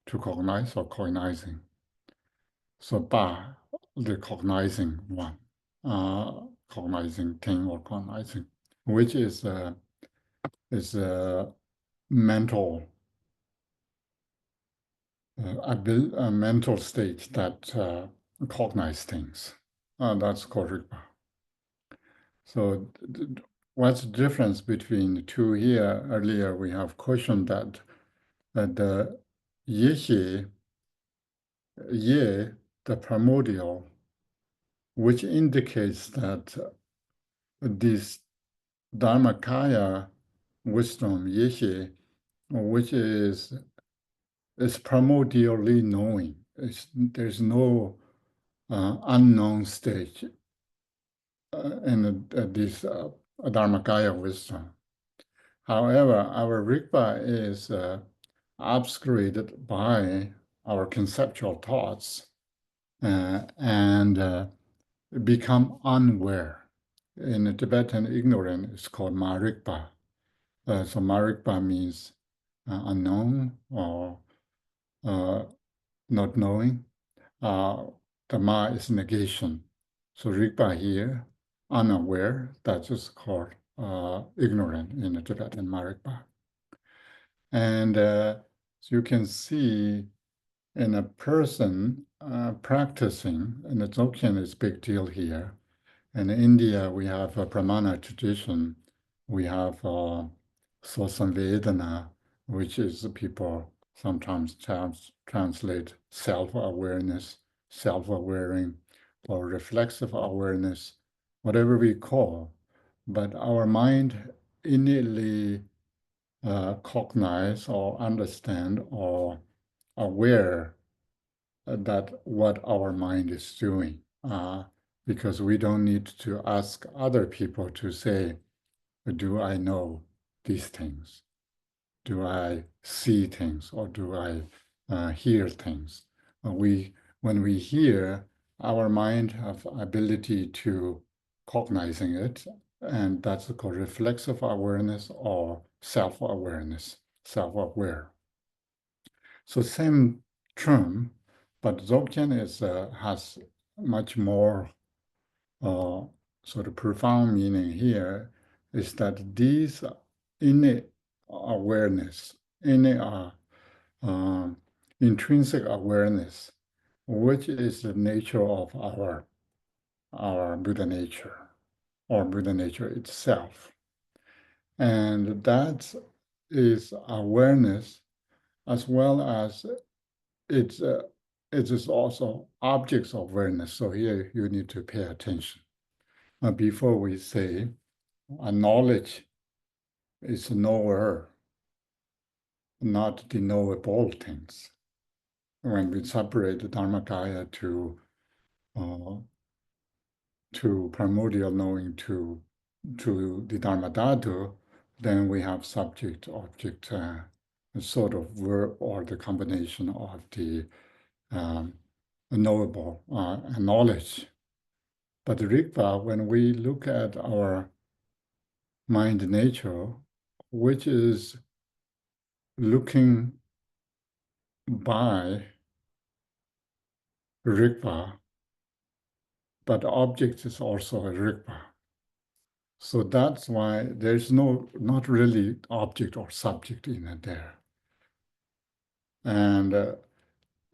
to cognize or cognizing. So Ba, the cognizing one, cognizing thing or cognizing, which is a mental a mental state that cognize things. That's called Rigpa. So what's the difference between the two here? Earlier we have questioned that the Yehe, Ye, the primordial, which indicates that this Dharmakaya wisdom, Yehe, which is primordially knowing. There's no unknown stage in this Dharmakaya wisdom. However, our Rigpa is obscured by our conceptual thoughts and become unaware. In Tibetan, ignorant is called Marikpa. So Marikpa means unknown or not knowing. The Ma is negation. So Rigpa here, unaware, that's just called ignorant in the Tibetan Marikpa. And so you can see in a person practicing, and the Dzogchen is a big deal here. In India, we have a Brahmana tradition. We have Sosamvedana, which is people sometimes translate self-awareness, self-awareing, or reflexive awareness, whatever we call. But our mind innately cognize or understand or aware that what our mind is doing, because we don't need to ask other people to say, do I know these things? Do I see things or do I hear things? When we hear, our mind have ability to cognizing it, and that's called reflexive awareness or self-awareness, self-aware. So same term, but Dzogchen has much more sort of profound meaning here, is that these innate awareness, innate intrinsic awareness, which is the nature of our Buddha nature, or Buddha nature itself. And that is awareness as well as it is also objects of awareness. So here you need to pay attention. Before we say a knowledge is knower, not the knowable things. When we separate the Dharmakaya to primordial knowing to the Dharmadhatu, then we have subject, object, sort of verb or the combination of the knowable knowledge. But Rigpa, when we look at our mind nature, which is looking by Rigpa, but object is also a Rigpa. So that's why there's not really object or subject in it there. And the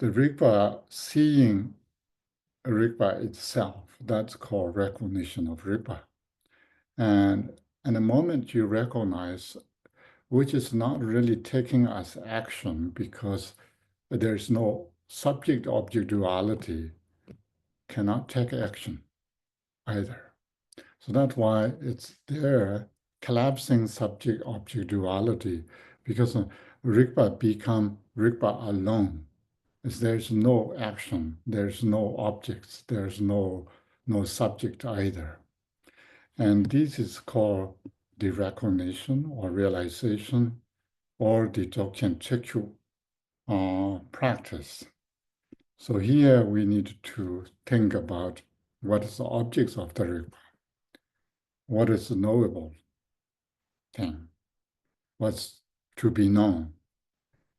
Rigpa, seeing Rigpa itself, that's called recognition of Rigpa. And the moment you recognize, which is not really taking as action because there's no subject-object duality, cannot take action either. So that's why it's there, collapsing subject-object duality, because Rigpa become Rigpa alone. There's no action, there's no objects, there's no subject either. And this is called the recognition or realization or the Dzogchen Chekyu practice. So here we need to think about what is the objects of the Rigpa, what is the knowable thing, what's to be known,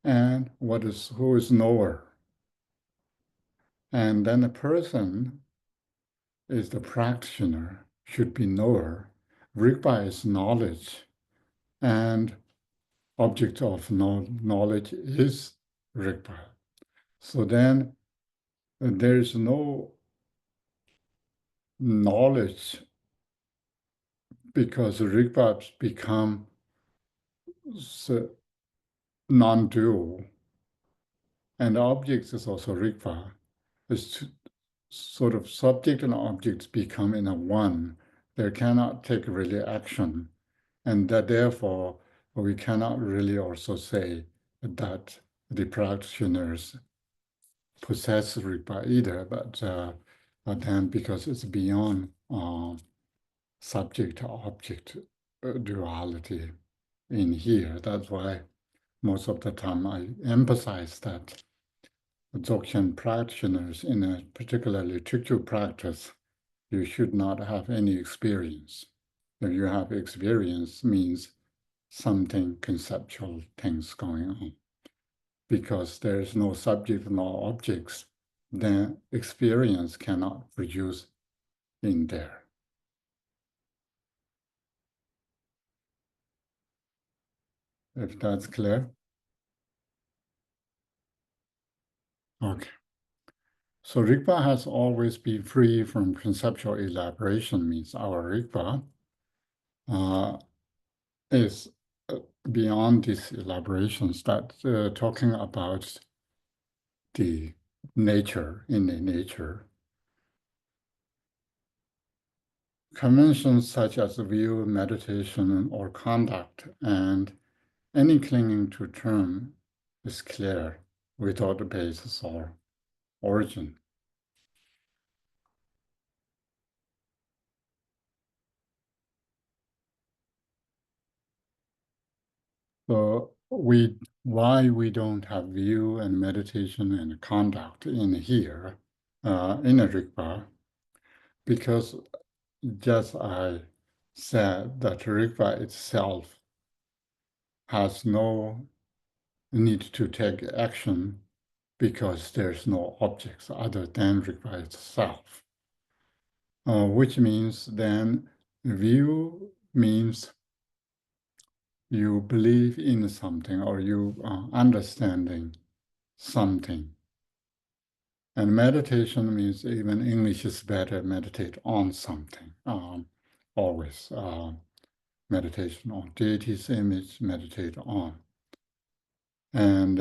and who is knower. And then the person is the practitioner, should be knower. Rigpa is knowledge, and object of knowledge is Rigpa. So then there is no knowledge because Rigpa become non-dual, and objects is also Rigpa. It's sort of subject and objects become in a one. They cannot take really action, and that therefore we cannot really also say that the practitioners possess Rigpa either, but then because it's beyond subject-object duality in here, that's why most of the time I emphasize that Dzogchen practitioners in a particularly Chukchu practice, you should not have any experience. If you have experience, means something conceptual things going on. Because there is no subject, no objects, then experience cannot produce in there. If that's clear. Okay. So Rigpa has always been free from conceptual elaboration, means our Rigpa is beyond these elaborations that talking about the nature, innate nature. Conventions such as view, meditation, or conduct, and any clinging to term is clear without a basis or origin. So why we don't have view and meditation and conduct in here, in a Rigpa, because just I said that Rigpa itself has no need to take action because there's no objects other than Rigpa itself. Which means then view means you believe in something or you are understanding something. And meditation means even English is better, meditate on something. Always meditation on deity's image, meditate on. And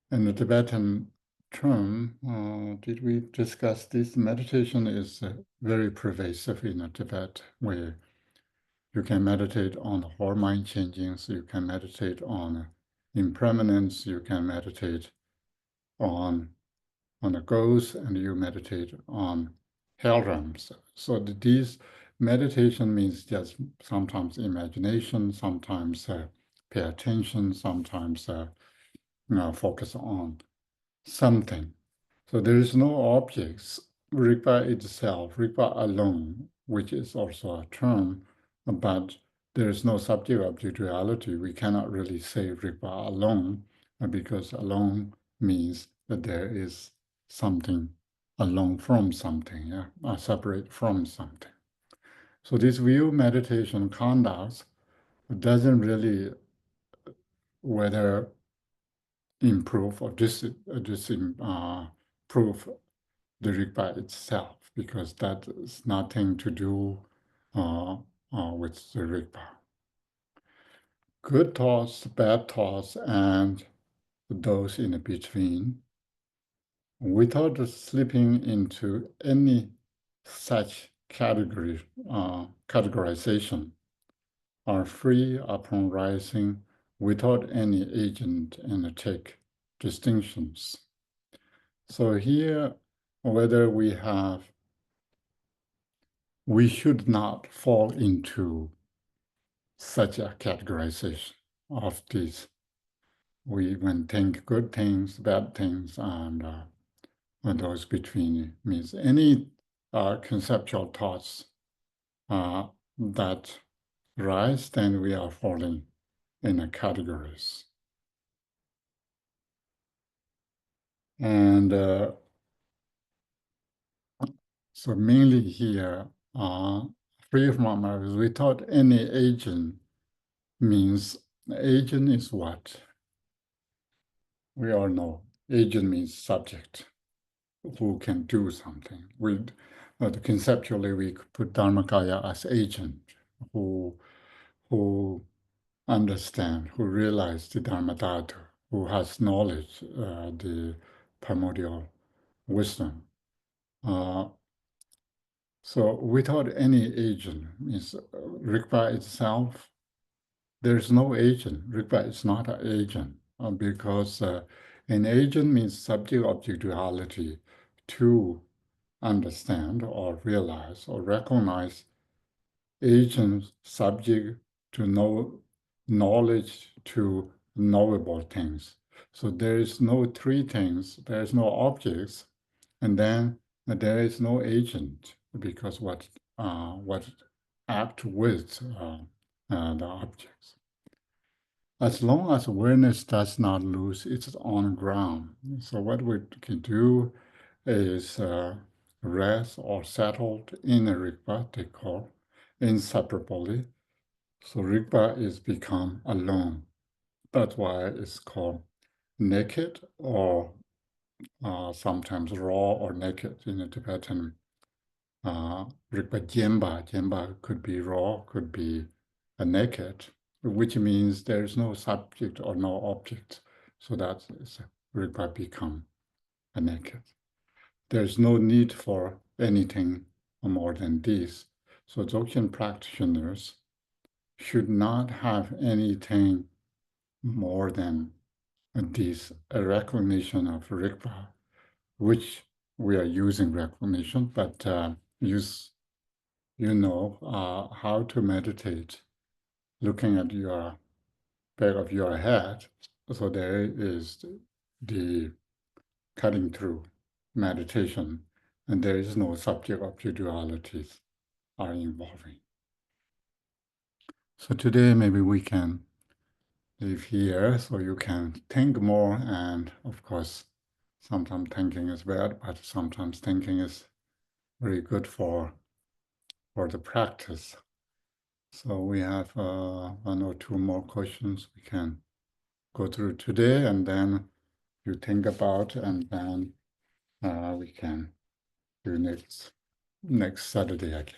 in the Tibetan term, did we discuss this? Meditation is very pervasive in Tibet, where you can meditate on hormone changings, you can meditate on impermanence, you can meditate on the ghost, and you meditate on hell realms. So these meditation means just sometimes imagination, sometimes pay attention, sometimes focus on something. So there is no objects. Rigpa itself, Rigpa alone, which is also a term, but there is no subject-object duality. We cannot really say Rigpa alone, because alone means that there is something alone from something, separate from something. So this view meditation conduct doesn't really whether improve or disimprove the Rigpa itself, because that is nothing to do with the Rigpa. Good thoughts, bad thoughts, and those in between, without slipping into any such categorization, are free upon rising without any agent and take distinctions. So here, whether we have we should not fall into such a categorization of these. We when think good things, bad things, and those between means any conceptual thoughts that rise, then we are falling in a categories. And so mainly here, free from others, we thought any agent means agent is what? We all know agent means subject who can do something. Conceptually, we could put Dharmakaya as agent who understand, who realize the Dharma Dhatu, who has knowledge, the primordial wisdom. So without any agent, means Rigpa itself, there's no agent. Rigpa is not an agent because an agent means subject-object duality to understand or realize or recognize agent subject to know knowledge to knowable things. So there is no three things, there is no objects, and then there is no agent because what act with the objects. As long as awareness does not lose its own ground. So what we can do is rest or settled in a Rigpa, they call inseparably. So Rigpa is become alone. That's why it's called naked or sometimes raw or naked in the Tibetan Rigpa Jemba. Jemba could be raw, could be naked, which means there is no subject or no object. So that is Rigpa become a naked. There's no need for anything more than this. So Dzogchen practitioners should not have anything more than this recognition of Rigpa, which we are using recognition, but how to meditate, looking at your back of your head. So there is the cutting through meditation, and there is no subject-object dualities are involving. So today maybe we can live here so you can think more, and of course sometimes thinking is bad, but sometimes thinking is very good for the practice. So we have one or two more questions we can go through today, and then you think about, and then we can do next Saturday again.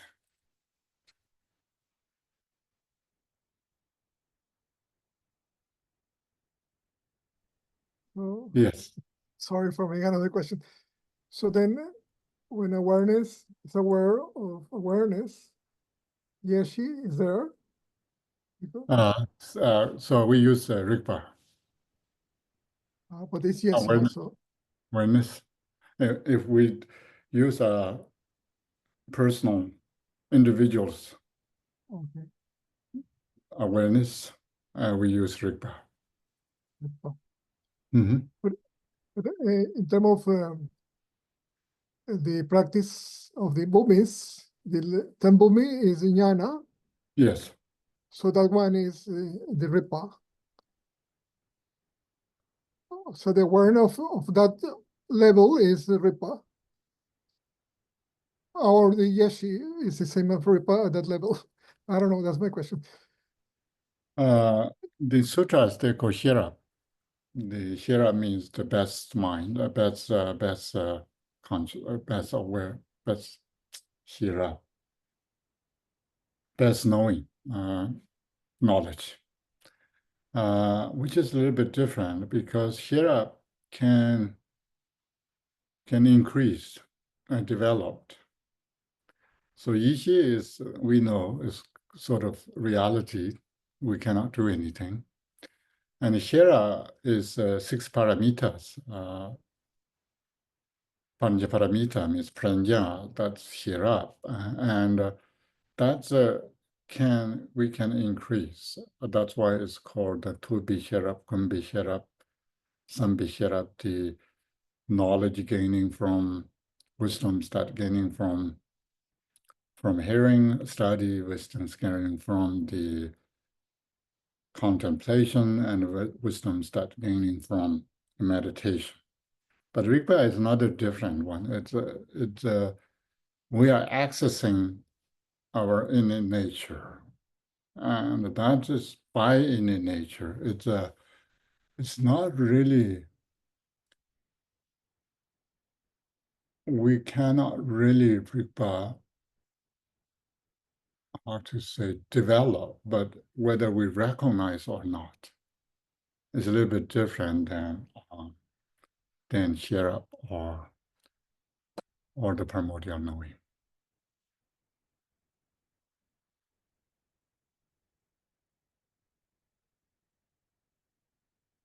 Oh, Yes. sorry for making another question. So then when awareness is aware of awareness, Yeshi is there? So we use Rigpa. But it's Yeshi Awareness. also. Awareness. If we use personal individuals Okay. awareness, we use Rigpa. But in terms of the practice of the Bumis, the 10 Bumi is jnana, Yes. so that one is the Ripa. So the awareness of that level is the Ripa. Or the Yeshi is the same as Ripa at that level. I don't know, that's my question. The sutras, they call Hira. The Hira means the best mind, best conscious, best aware, best Hira, best knowing, knowledge, which is a little bit different because Hira can increase and develop. So Yishi is, we know, is sort of reality. We cannot do anything. And Hira is 6 paramitas. Panchaparamita means pranya, that's here up, and that's we can increase. That's why it's called the tu bishirap, kun bishirap, sam bishirap, the knowledge gaining from wisdom, start gaining from hearing, study, wisdom gaining from the contemplation, and wisdom start gaining from meditation. But Rigpa is another different one. We are accessing our innate nature, and that is by innate nature. It's not really. We cannot really Rigpa, how to say, develop, but whether we recognize or not is a little bit different than Sherab or the primordial knowing.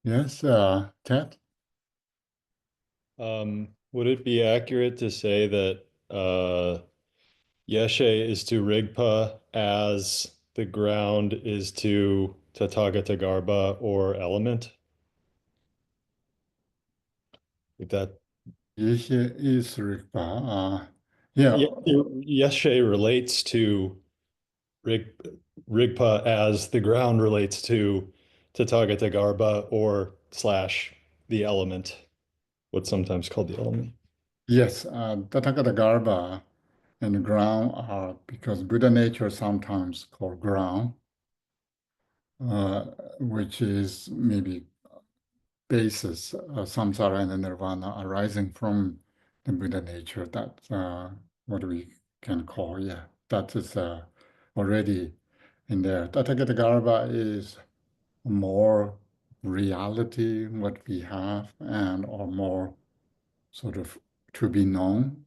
Yes, Ted? Would it be accurate to say that Yeshe is to Rigpa as the ground is to Tathagatagarbha or element? If that Yeshe is Rigpa. Yeah. Yeshe relates to Rigpa as the ground relates to Tathagatagarbha or / the element, what's sometimes called the element. Yes, Tathagatagarbha and ground are, because Buddha nature sometimes called ground, which is maybe basis, samsara and nirvana arising from the Buddha nature. That's what we can call, yeah, that is already in there. Tathagatagarbha is more reality, what we have, and or more sort of to be known.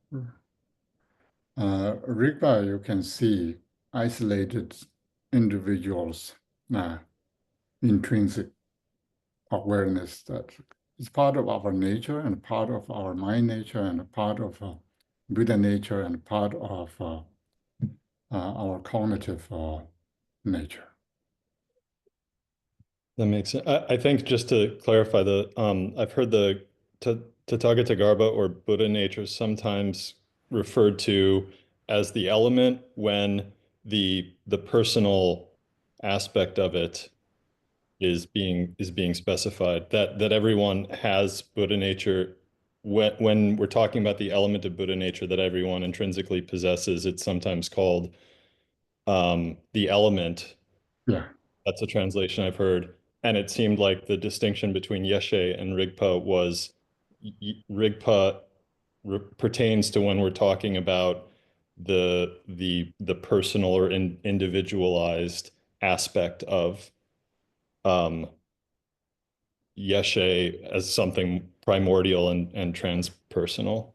Rigpa, you can see isolated individuals, intrinsic awareness that is part of our nature and part of our mind nature and part of Buddha nature and part of our cognitive nature. That makes sense. I think just to clarify I've heard the Tathagatagarbha or Buddha nature sometimes referred to as the element when the personal aspect of it is being specified, that everyone has Buddha nature. When we're talking about the element of Buddha nature that everyone intrinsically possesses, it's sometimes called the element. Yeah. That's a translation I've heard. And it seemed like the distinction between Yeshe and Rigpa was Rigpa pertains to when we're talking about the personal or individualized aspect of Yeshe as something primordial and transpersonal.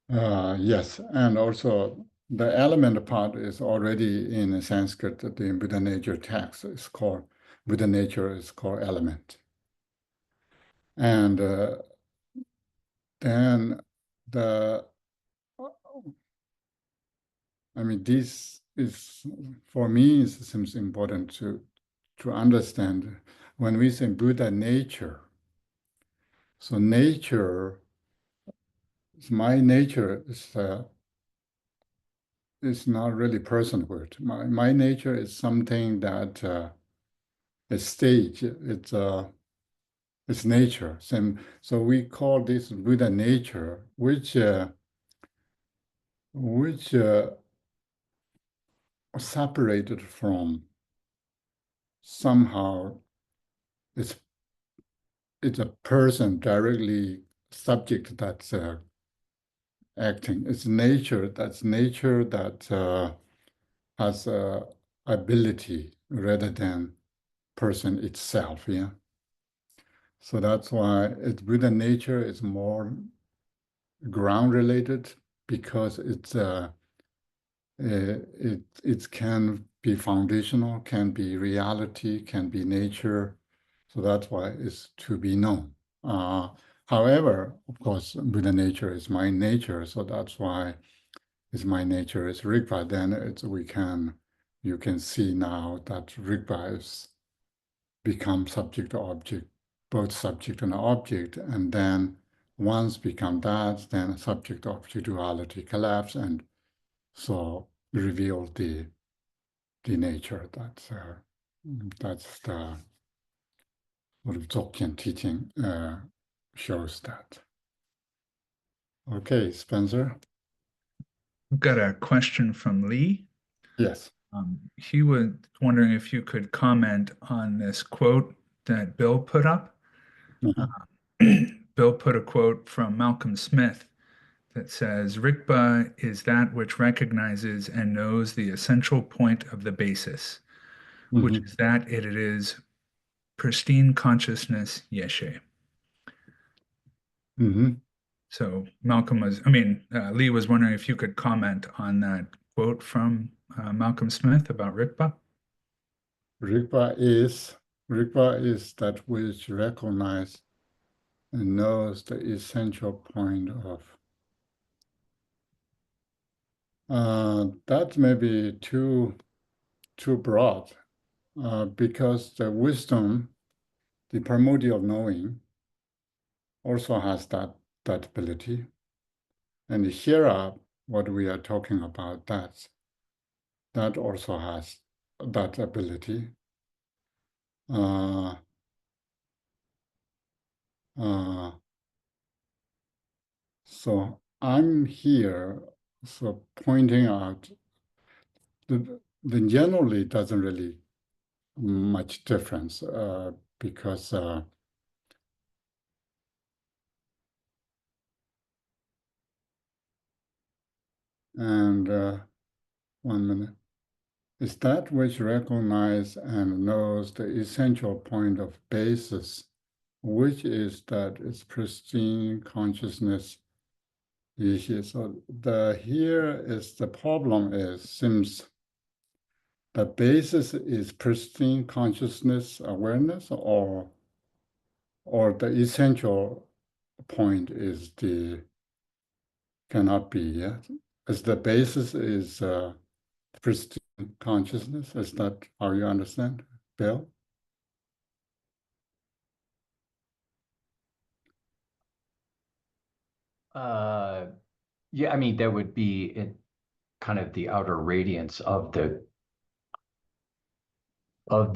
Yes, and also the element part is already in Sanskrit. The Buddha nature text is called Buddha nature is called element, and then this is, for me, it seems important to understand when we say Buddha nature. So nature, my nature is not really personhood. My nature is something that is stage. It's nature. So we call this Buddha nature, which separated from somehow it's a person directly subject that's acting. It's nature that has ability rather than person itself. Yeah. So that's why it's Buddha nature is more ground related because it can be foundational, can be reality, can be nature. So that's why it's to be known. However, of course, Buddha nature is my nature, so that's why is my nature is Rigpa. Then you can see now that Rigpa is become subject to object, both subject and object, and then once become that, then subject object duality collapse, and so reveal the nature. That's the what Dzogchen teaching shows that. Okay, Spencer. We've got a question from Lee. Yes. He was wondering if you could comment on this quote that Bill put up. Bill put a quote from Malcolm Smith that says, Rigpa is that which recognizes and knows the essential point of the basis, which is that it is pristine consciousness, yeshe. So Lee was wondering if you could comment on that quote from Malcolm Smith about Rigpa. Rigpa is that which recognizes and knows the essential point of. That may be too broad, because the wisdom, the primordial knowing, also has that ability. And here, what we are talking about, that also has that ability. So I'm here, so pointing out that generally doesn't really much difference, because and 1 minute. Is that which recognizes and knows the essential point of basis, which is that it's pristine consciousness. So here is the problem seems the basis is pristine consciousness awareness, or the essential point is cannot be yet. As the basis is pristine consciousness. Is that how you understand, Bill? Yeah, I mean, that would be kind of the outer radiance of the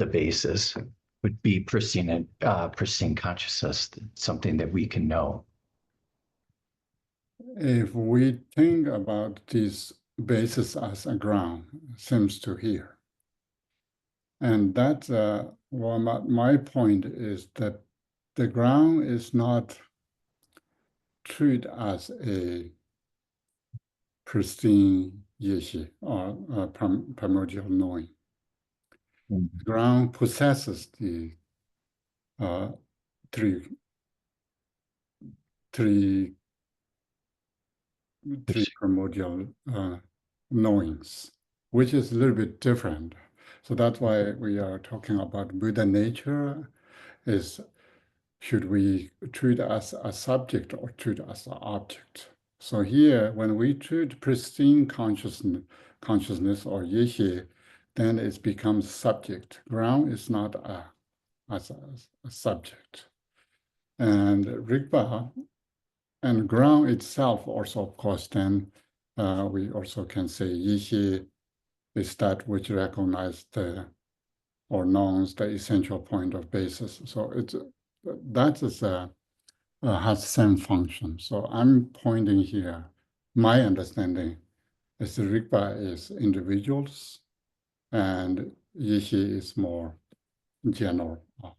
basis would be pristine consciousness, something that we can know. If we think about this basis as a ground, seems to here. And that's well, my point is that the ground is not treated as a pristine yeshe or primordial knowing. The ground possesses the three primordial knowings, which is a little bit different. So that's why we are talking about Buddha nature. Should we treat as a subject or treat as an object? So here, when we treat pristine consciousness or yeshe, then it becomes subject. Ground is not a subject. And Rigpa and ground itself also, of course, then we also can say yeshe is that which recognizes or knows the essential point of basis. So that is has same function. So I'm pointing here, my understanding is the Rigpa is individuals and Yeshe is more general, what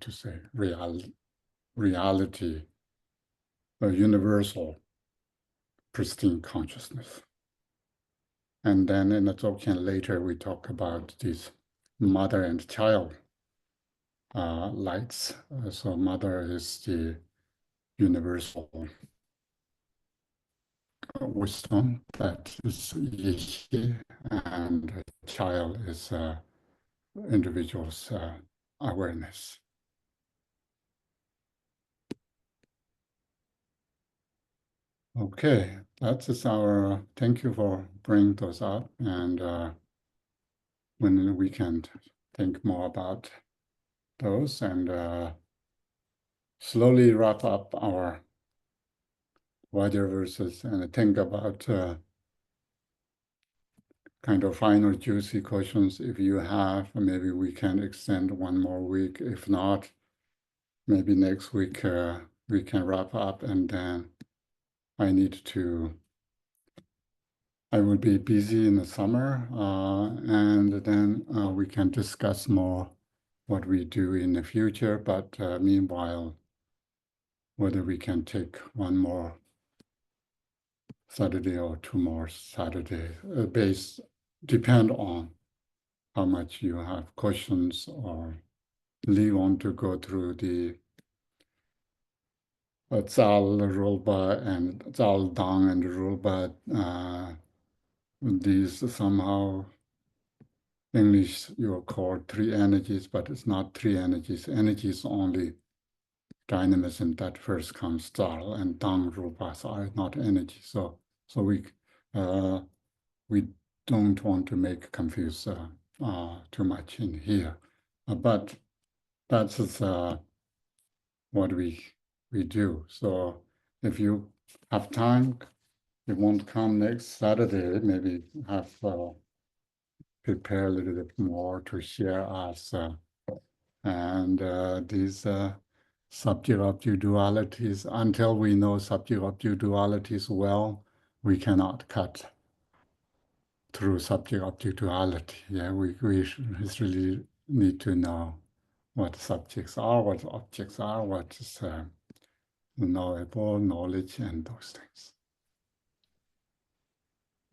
to say, reality, universal, pristine consciousness. And then in the Dzogchen later, we talk about these mother and child lights. So mother is the universal wisdom, that is Yeshe, and child is individual's awareness. Okay, that is our, thank you for bringing those up, and when we can think more about those and slowly wrap up our Vajra verses and think about kind of final juicy questions. If you have, maybe we can extend one more week. If not, maybe next week we can wrap up, and then I will be busy in the summer, and then we can discuss more what we do in the future. But meanwhile, whether we can take one more Saturday or two more Saturday, depend on how much you have questions or want to go through the Zal Rulba and Zal Dang and Rulba. These somehow English you call three energies, but it's not three energies. Energy is only dynamism that first comes. Zal and Dang Rulpas are not energy. So we don't want to make confuse too much in here, but that's what we do. So if you have time, you won't come next Saturday, maybe have prepare a little bit more to share us and these subject-object dualities. Until we know subject-object dualities well, we cannot cut through subject-object duality. Yeah, we really need to know what subjects are, what objects are, what is knowable, knowledge, and those things.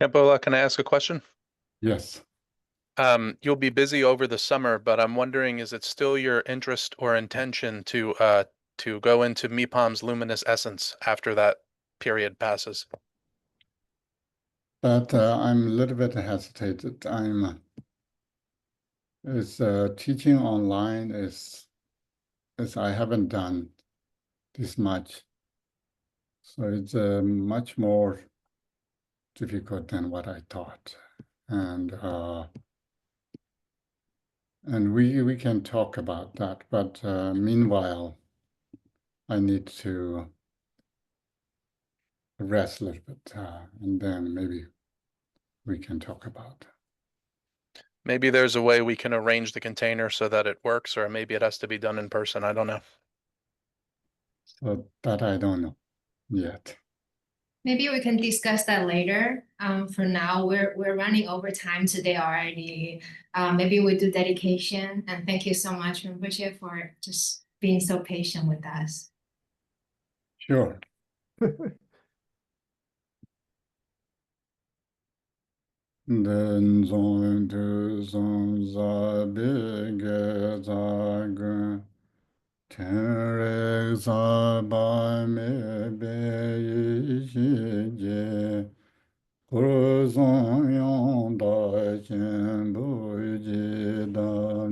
Kempo, can I ask a question? Yes. You'll be busy over the summer, but I'm wondering, is it still your interest or intention to go into Mipam's luminous essence after that period passes? But I'm a little bit hesitated. Teaching online is I haven't done this much, so it's much more difficult than what I thought, and we can talk about that. But meanwhile, I need to rest a little bit, and then maybe we can talk about. Maybe there's a way we can arrange the container so that it works, or maybe it has to be done in person. I don't know. So that I don't know yet. Maybe we can discuss that later. For now, we're running over time today already. Maybe we do dedication, and thank you so much, Rinpoche, for just being so patient with us. Sure. Den zong du zong za bi ge za gun, ten re za ba me be yi shi je, gu zong yong da jen bu ji da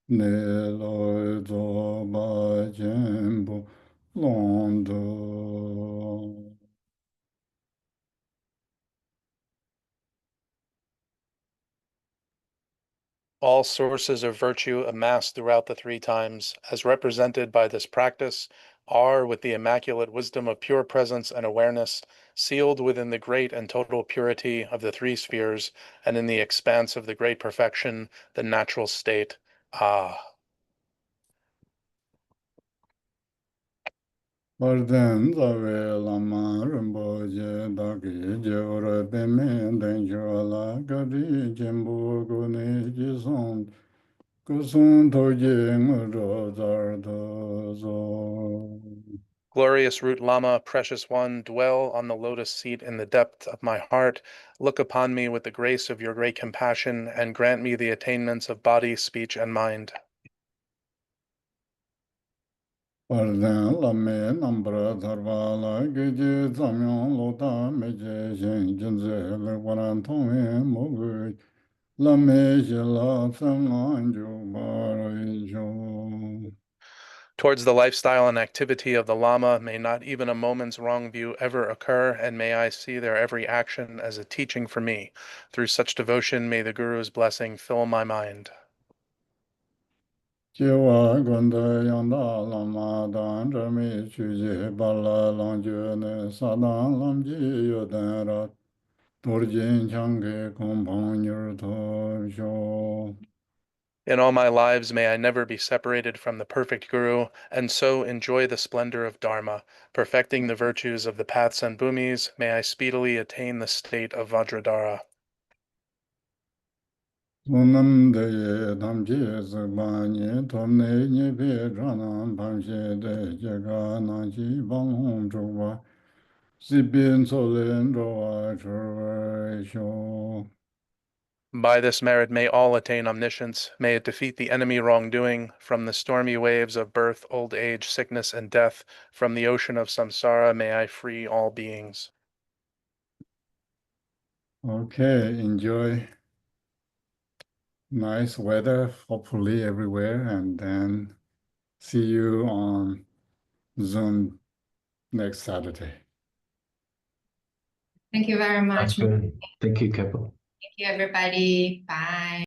ne lo zo ba jen bu long do. All sources of virtue amassed throughout the three times, as represented by this practice, are, with the immaculate wisdom of pure presence and awareness, sealed within the great and total purity of the three spheres and in the expanse of the great perfection, the natural state. Ah. Orden zawe lama rinpoche daki jeora peme den jola gari jembo gune jison kusun toje nguro zardo zo. Glorious Root Lama, precious one, dwell on the lotus seat in the depth of my heart. Look upon me with the grace of your great compassion and grant me the attainments of body, speech, and mind. Orden lame nambra dharvala geje zamyon lota meje shen jinze le waran tongwe mogu lame jela tsangan jo baro jo. Towards the lifestyle and activity of the Lama, may not even a moment's wrong view ever occur, and may I see their every action as a teaching for me. Through such devotion, may the Guru's blessing fill my mind. Jiwa gunda yanda lama dan rami chuji bala langju ne sadan lamji yodan rat dorjin change kompang nyur thor sho. In all my lives, may I never be separated from the perfect Guru, and so enjoy the splendor of Dharma. Perfecting the virtues of the paths and bhumis, may I speedily attain the state of Vajradhara. Sunam de damji zbani tomne nyepe dranam pamshe de jaga nanchi banghom chukwa sibin solen roa churwa sho. By this merit, may all attain omniscience. May it defeat the enemy wrongdoing. From the stormy waves of birth, old age, sickness, and death, from the ocean of samsara, may I free all beings. Okay, enjoy nice weather, hopefully everywhere, and then see you on Zoom next Saturday. Thank you very much. That's good. Thank you, Keppel. Thank you, everybody. Bye.